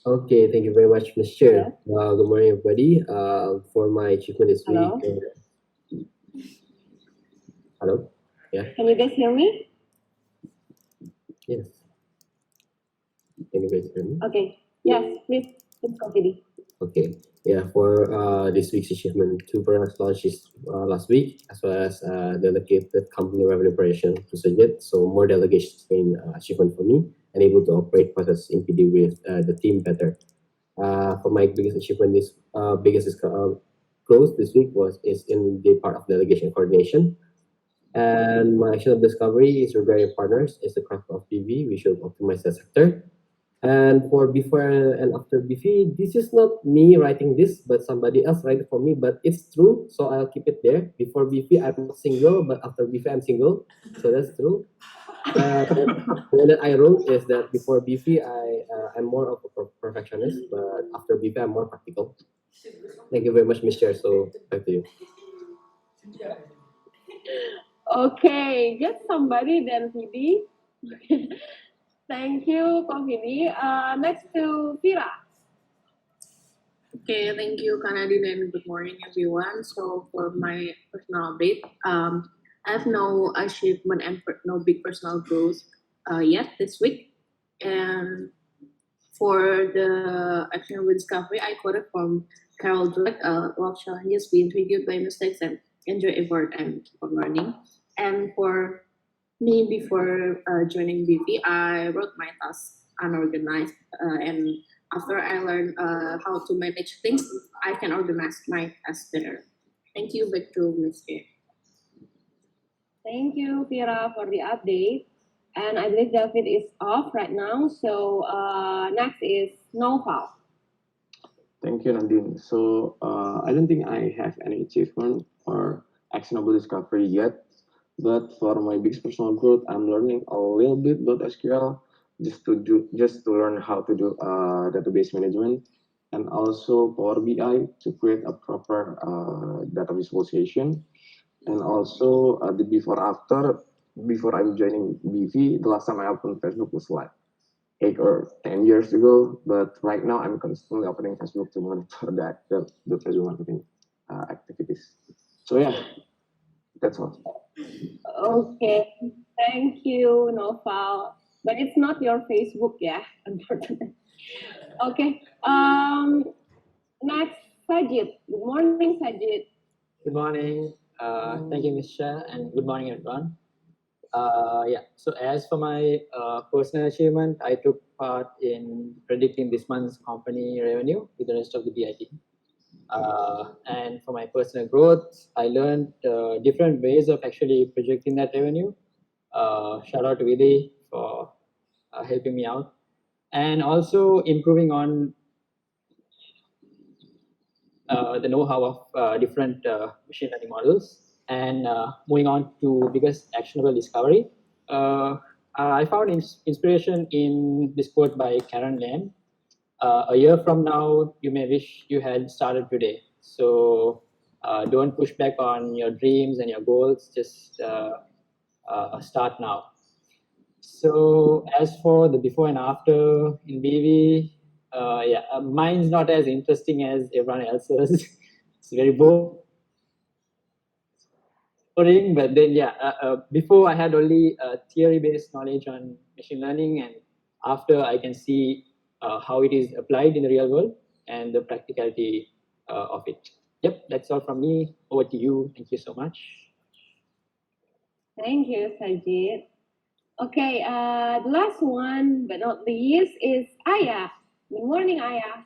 Okay, thank you very much, Ms. Chair. Good morning, everybody. For my achievement this
Hello?
week. Hello? Yeah.
Can you guys hear me?
Yes. Can you guys hear me?
Okay. Yes, please continue.
Okay. Yeah, for this week's achievement, two products launched last week, as well as delegated company revenue operation to Persuaded. So more delegations been achievement for me, and able to operate process in PD with the team better. For my biggest achievement, growth this week is in the part of delegation coordination. And my action of discovery is regarding partners is the craft of PV. We should optimize the sector. And for before and after BV, this is not me writing this, but somebody else write it for me. But it's true, so I'll keep it there. Before BV, I'm not single, but after BV, I'm single. So that's true. What that I wrote is that before BV, I'm more of a perfectionist, but after BV, I'm more practical. Thank you very much, Ms. Chair. So back to you.
Okay, get somebody then, Phoebe. Thank you, Phoebe. Next to Vira.
Okay, thank you, Kanadin, and good morning, everyone. So for my personal update, I have no achievement and no big personal growth yet this week. And for the action with discovery, I quoted from Carol Dweck, love challenges, be intrigued by mistakes, and enjoy effort and keep on learning. And for me, before joining BV, I wrote my tasks unorganized, and after I learned how to manage things, I can organize my tasks better. Thank you, back to Ms. K.
Thank you, Vira, for the update. And I believe David is off right now. So next is Noval.
Thank you, Nadine. So I don't think I have any achievement or actionable discovery yet, but for my biggest personal growth, I'm learning a little bit about SQL just to learn how to do database management and also Power BI to create a proper data visualization. And also the before after before I'm joining BV, the last time I opened Facebook was like 8 or 10 years ago, but right now I'm constantly opening Facebook to monitor the Facebook marketing activities. So yeah, that's all.
Okay, thank you, Noval. But it's not your Facebook, yeah, unfortunately. Okay. Next, Sajid. Good morning, Sajid.
Good morning. Thank you, Ms. Shah, and good morning, everyone. Yeah, so as for my personal achievement, I took part in predicting this month's company revenue with the rest of the BI team. And for my personal growth, I learned different ways of actually projecting that revenue. Shout out to Vidi for helping me out. And also improving on the know-how of different machine learning models. And moving on to biggest actionable discovery, I found inspiration in this quote by Karen Lamb. A year from now, you may wish you had started today. So don't push back on your dreams and your goals. Just start now. So as for the before and after in BV, mine's not as interesting as everyone else's. It's very boring, but then before I had only theory-based knowledge on machine learning, and after I can see how it is applied in the real world and the practicality of it. Yep, that's all from me. Over to you. Thank you so much.
Thank you, Sajid. Okay, the last one but not least is Aya. Good morning, Aya.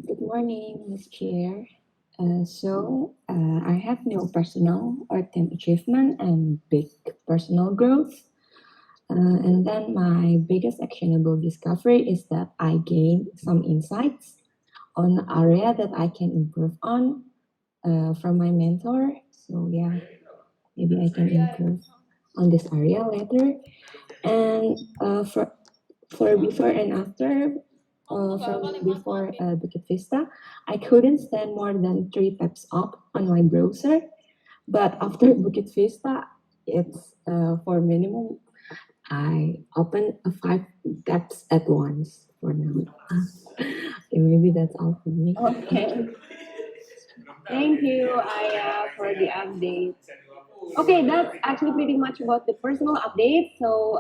Good morning, Ms. Chair. I have no personal or team achievement and big personal growth. And then my biggest actionable discovery is that I gained some insights on the area that I can improve on from my mentor. So yeah, maybe I can improve on this area later. And for before and after, from before Bukit Vista, I couldn't stand more than 3 tabs up on my browser. But after Bukit Vista, it's for minimum, I open 5 tabs at once for now. Okay, maybe that's all for me.
Okay. Thank you, Aya, for the update. Okay, that's actually pretty much about the personal update. So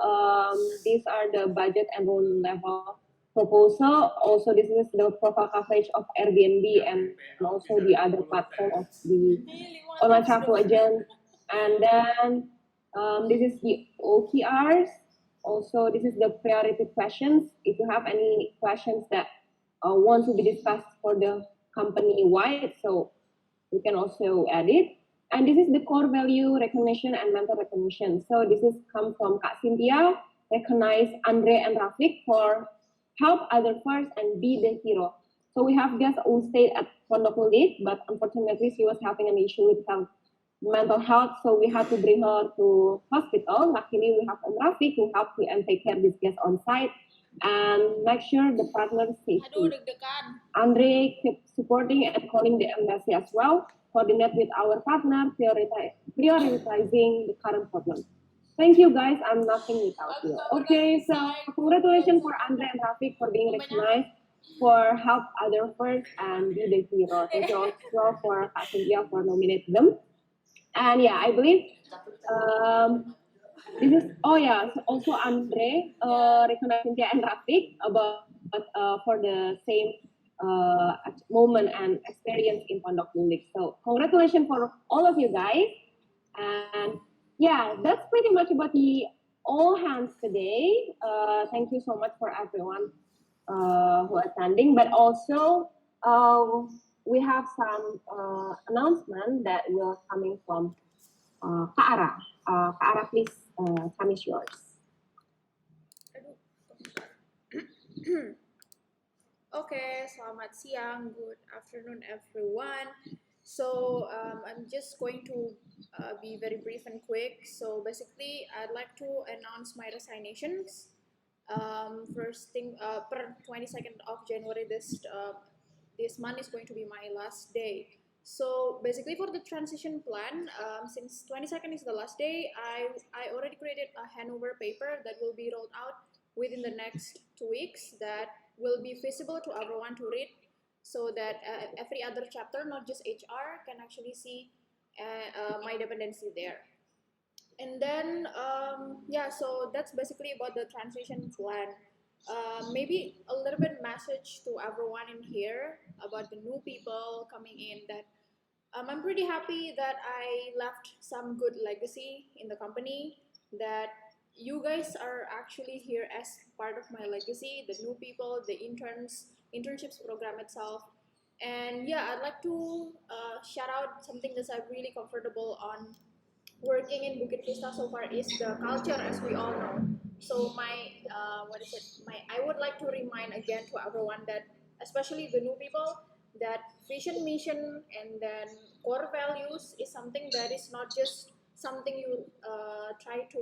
these are the budget and loan level proposal. Also, this is the profile coverage of Airbnb and also the other platform of the online travel agent. And then this is the OKRs. Also, this is the priority questions. If you have any questions that want to be discussed for the company wide, so you can also add it. And this is the core value recognition and mental recognition. So this is come from Kak Cynthia, recognize Andre and Rafiq for help other first and be the hero. So we have guest on stage at Pondok Mulik, but unfortunately she was having an issue with her mental health, so we had to bring her to hospital. Luckily, we have Rafiq who helped to and take care of this guest on site and make sure the partner safety. Andre keep supporting and calling the embassy as well, coordinate with our partner, prioritizing the current problem. Thank you guys, I'm nothing without you. Okay, so congratulations for Andre and Rafiq for being recognized for help other first and be the hero. Thank you also for Cynthia for nominating them. And yeah, I believe this is so also Andre recognized Cynthia and Rafiq about for the same moment and experience in Pondok Mulik. So congratulations for all of you guys. And yeah, that's pretty much about the all hands today. Thank you so much for everyone who are attending, but also we have some announcement that will coming from Kak Ara. Kak Ara, please, time is yours.
Okay, selamat siang, good afternoon, everyone. So I'm just going to be very brief and quick. So basically, I'd like to announce my resignations. First thing, per 22nd of January, this month is going to be my last day. So basically, for the transition plan, since 22nd is the last day, I already created a handover paper that will be rolled out within the next 2 weeks. That will be visible to everyone to read, so that every other chapter, not just HR, can actually see my dependency there. And then yeah, so that's basically about the transition plan. Maybe a little bit message to everyone in here about the new people coming in, that I'm pretty happy that I left some good legacy in the company, that you guys are actually here as part of my legacy, the new people, the internships program itself. And yeah, I'd like to shout out something that I'm really comfortable on working in Bukit Vista so far is the culture, as we all know. So my what is it? I would like to remind again to everyone that, especially the new people, that vision, mission, and then core values is something that is not just something you try to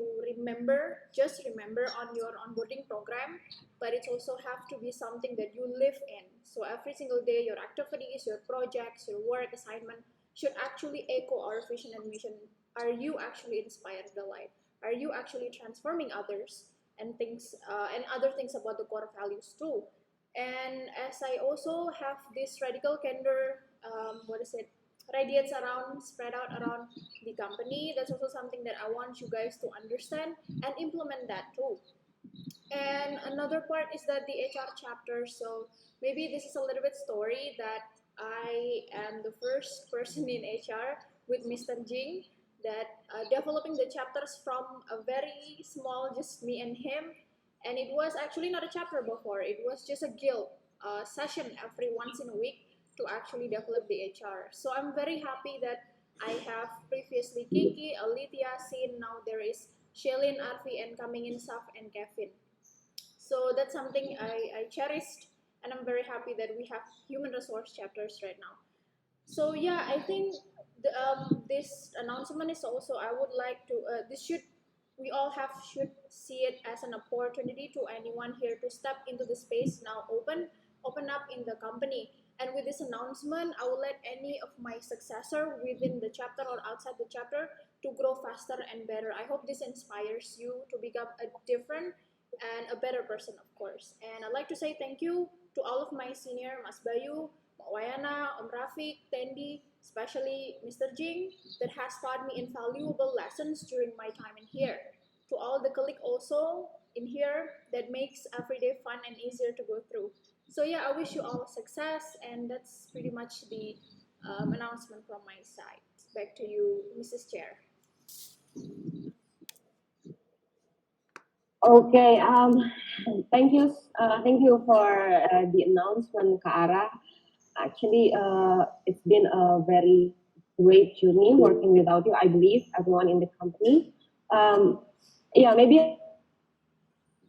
just remember on your onboarding program, but it also have to be something that you live in. So every single day, your activities, your projects, your work assignment should actually echo our vision and mission. Are you actually inspired the light? Are you actually transforming others, and things and other things about the core values too? And as I also have this radical candor, what is it? Radiates around, spread out around the company. That's also something that I want you guys to understand and implement that too. And another part is that the HR chapter. So maybe this is a little bit story that I am the first person in HR with Mr. Jing, that developing the chapters from a very small, just me and him. And it was actually not a chapter before, it was just a guild session every once in a week to actually develop the HR. So I'm very happy that I have previously Kiki, Alithia, Sin, now there is Shelin, Arfi, and coming in Saf and Kevin. So that's something I cherished, and I'm very happy that we have human resource chapters right now. So yeah, I think this announcement is also, I would like to this should we all have should see it as an opportunity to anyone here to step into the space now open up in the company. And with this announcement, I will let any of my successor within the chapter or outside the chapter to grow faster and better. I hope this inspires you to become a different and a better person, of course. And I'd like to say thank you to all of my senior, Mas Bayu, Wayana, Om Rafiq, Tendi, especially Mr. Jing, that has taught me invaluable lessons during my time in here. To all the colleagues also in here, that makes every day fun and easier to go through. So yeah, I wish you all success, and that's pretty much the announcement from my side. Back to you, Mrs. Chair.
Okay, thank you for the announcement, Kak Ara. Actually, it's been a very great journey working without you. I believe everyone in the company. Yeah, maybe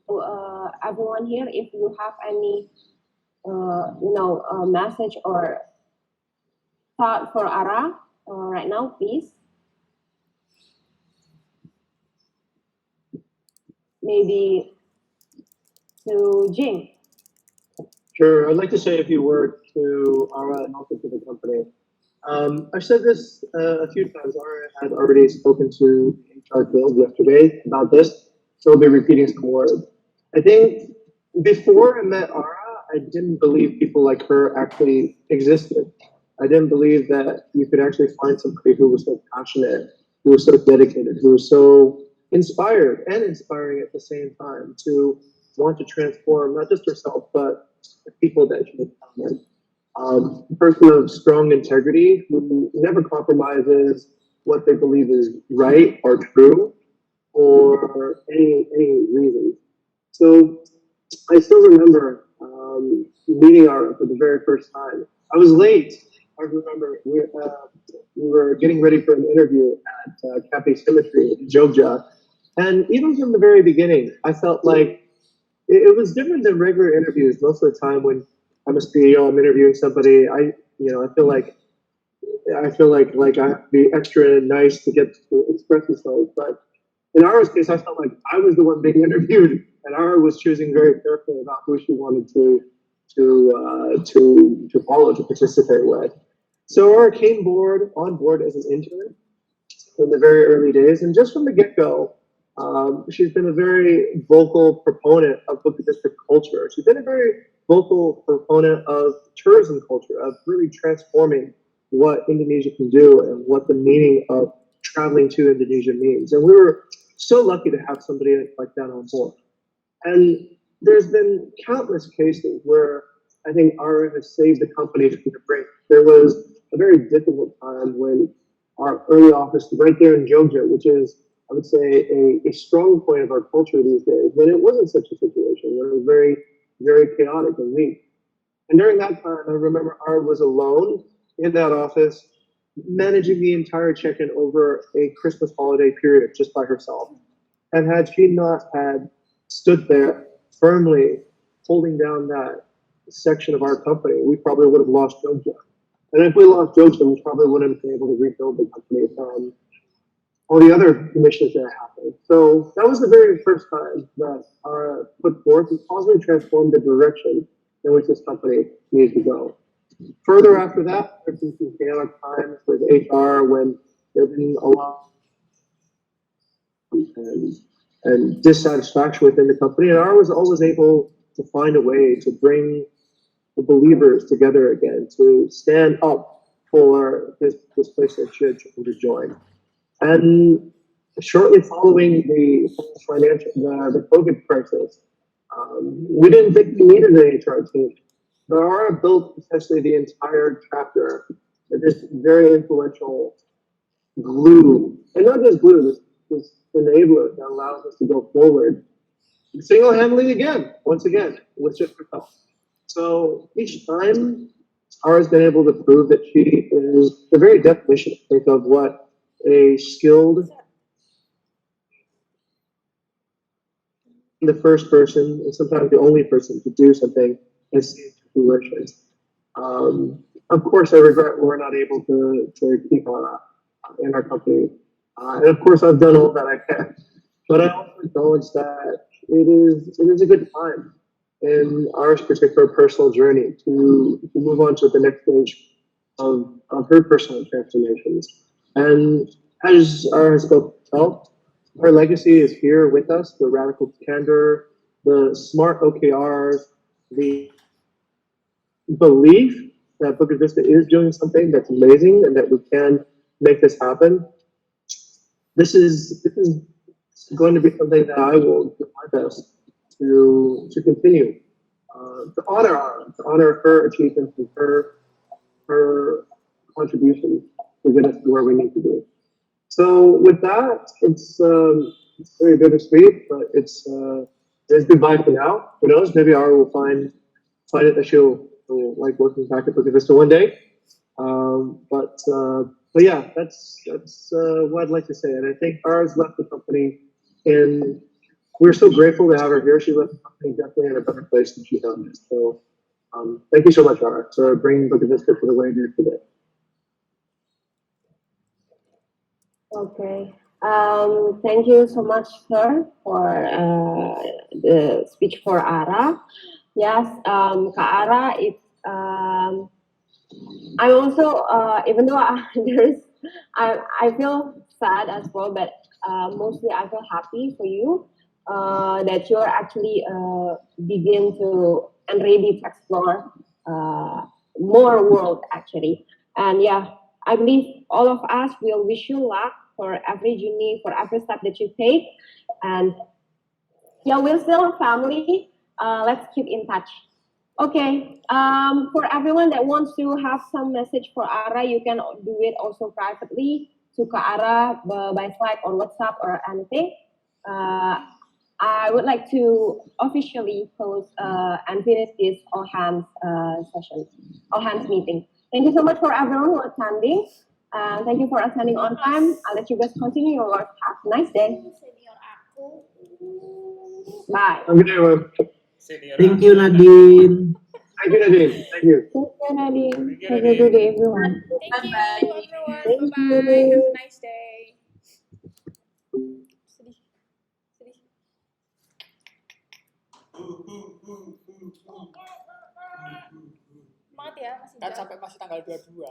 everyone here, if you have any, message or thought for Ara right now, please. Maybe to Jing.
Sure. I'd like to say a few words to Ara and also to the company. I've said this a few times. Ara had already spoken to the HR Guild yesterday about this, so I'll be repeating some words. I think before I met Ara, I didn't believe people like her actually existed. I didn't believe that you could actually find somebody who was so passionate, who was so dedicated, who was so inspired and inspiring at the same time to want to transform not just herself, but the people that she encountered. A person of strong integrity who never compromises what they believe is right or true for any reason. So I still remember meeting Ara for the very first time. I was late. I remember we were getting ready for an interview at Cafe Symmetry in Jogja. And even from the very beginning, I felt like it was different than regular interviews most of the time when I'm a CEO, I'm interviewing somebody, I feel like I have to be extra nice to get to express myself. But in Ara's case, I felt like I was the one being interviewed, and Ara was choosing very carefully about who she wanted to follow, to participate with. So Ara came on board as an intern in the very early days, and just from the get-go, she's been a very vocal proponent of Bukit Vista culture. She's been a very vocal proponent of tourism culture, of really transforming what Indonesia can do and what the meaning of traveling to Indonesia means. And we were so lucky to have somebody like that on board. And there's been countless cases where I think Ara has saved the company from the brink. There was a very difficult time when our early office right there in Jogja, which is, I would say, a strong point of our culture these days, when it wasn't such a situation, when it was very, very chaotic and weak. And during that time, I remember Ara was alone in that office, managing the entire check-in over a Christmas holiday period just by herself. And had she not had stood there firmly holding down that section of our company, we probably would have lost Jogja. And if we lost Jogja, we probably wouldn't have been able to rebuild the company from all the other missions that happened. So that was the very first time that Ara put forth and positively transformed the direction in which this company needs to go. Further after that, there's been some chaotic times with HR when there's been a lot and dissatisfaction within the company. And Ara was always able to find a way to bring the believers together again, to stand up for this place that she had chosen to join. And shortly following the COVID crisis, we didn't think we needed an HR team. But Ara built essentially the entire chapter with this very influential glue, and not just glue, this enabler that allows us to go forward single-handedly once again, with just herself. So each time, Ara's been able to prove that she is the very definition, I think, of what a skilled, the first person, and sometimes the only person to do something and see it to fruition. Of course, I regret we're not able to keep Ara in our company. And of course, I've done all that I can. But I also acknowledge that it is a good time in our particular personal journey to move on to the next stage of her personal transformations. And as Ara has spoken herself, her legacy is here with us, the radical candor, the smart OKRs, the belief that Bukit Vista is doing something that's amazing and that we can make this happen. This is going to be something that I will do my best to continue to honor her achievements and her contributions to get us to where we need to be. So with that, it's very bittersweet, but it's goodbye for now. Who knows? Maybe Ara will find it that she'll like working back at Bukit Vista one day. But yeah, that's what I'd like to say. And I think Ara's left the company, and we're so grateful to have her here. She left the company definitely in a better place than she found it. So thank you so much, Ara, for bringing Bukit Vista to the way it is today.
Okay. Thank you so much, sir, for the speech for Ara. Yes, Kak Ara, it's I'm also even though I feel sad as well, but mostly I feel happy for you that you're actually begin to and ready to explore more world actually. And yeah, I believe all of us will wish you luck for every journey, for every step that you take. And yeah, we're still a family. Let's keep in touch. Okay. For everyone that wants to have some message for Ara, you can do it also privately to Kak Ara by Slack or WhatsApp or anything. I would like to officially close and finish this all hands session, all hands meeting. Thank you so much for everyone who attending. Thank you for attending on time. I'll let you guys continue your work. Have a nice day. Bye.
Have a good day, everyone.
Thank you, Nadine.
Thank you, Nadine. Thank you.
Thank you, Nadine.
Thank you,
Have a good
Nadine.
day, everyone.
Thank you everyone.
Thank
Bye-bye. Have a
you.
nice day. Sedih. Sedih. Semangat ya, masih
Kan
jam.
sampai masih tanggal 22.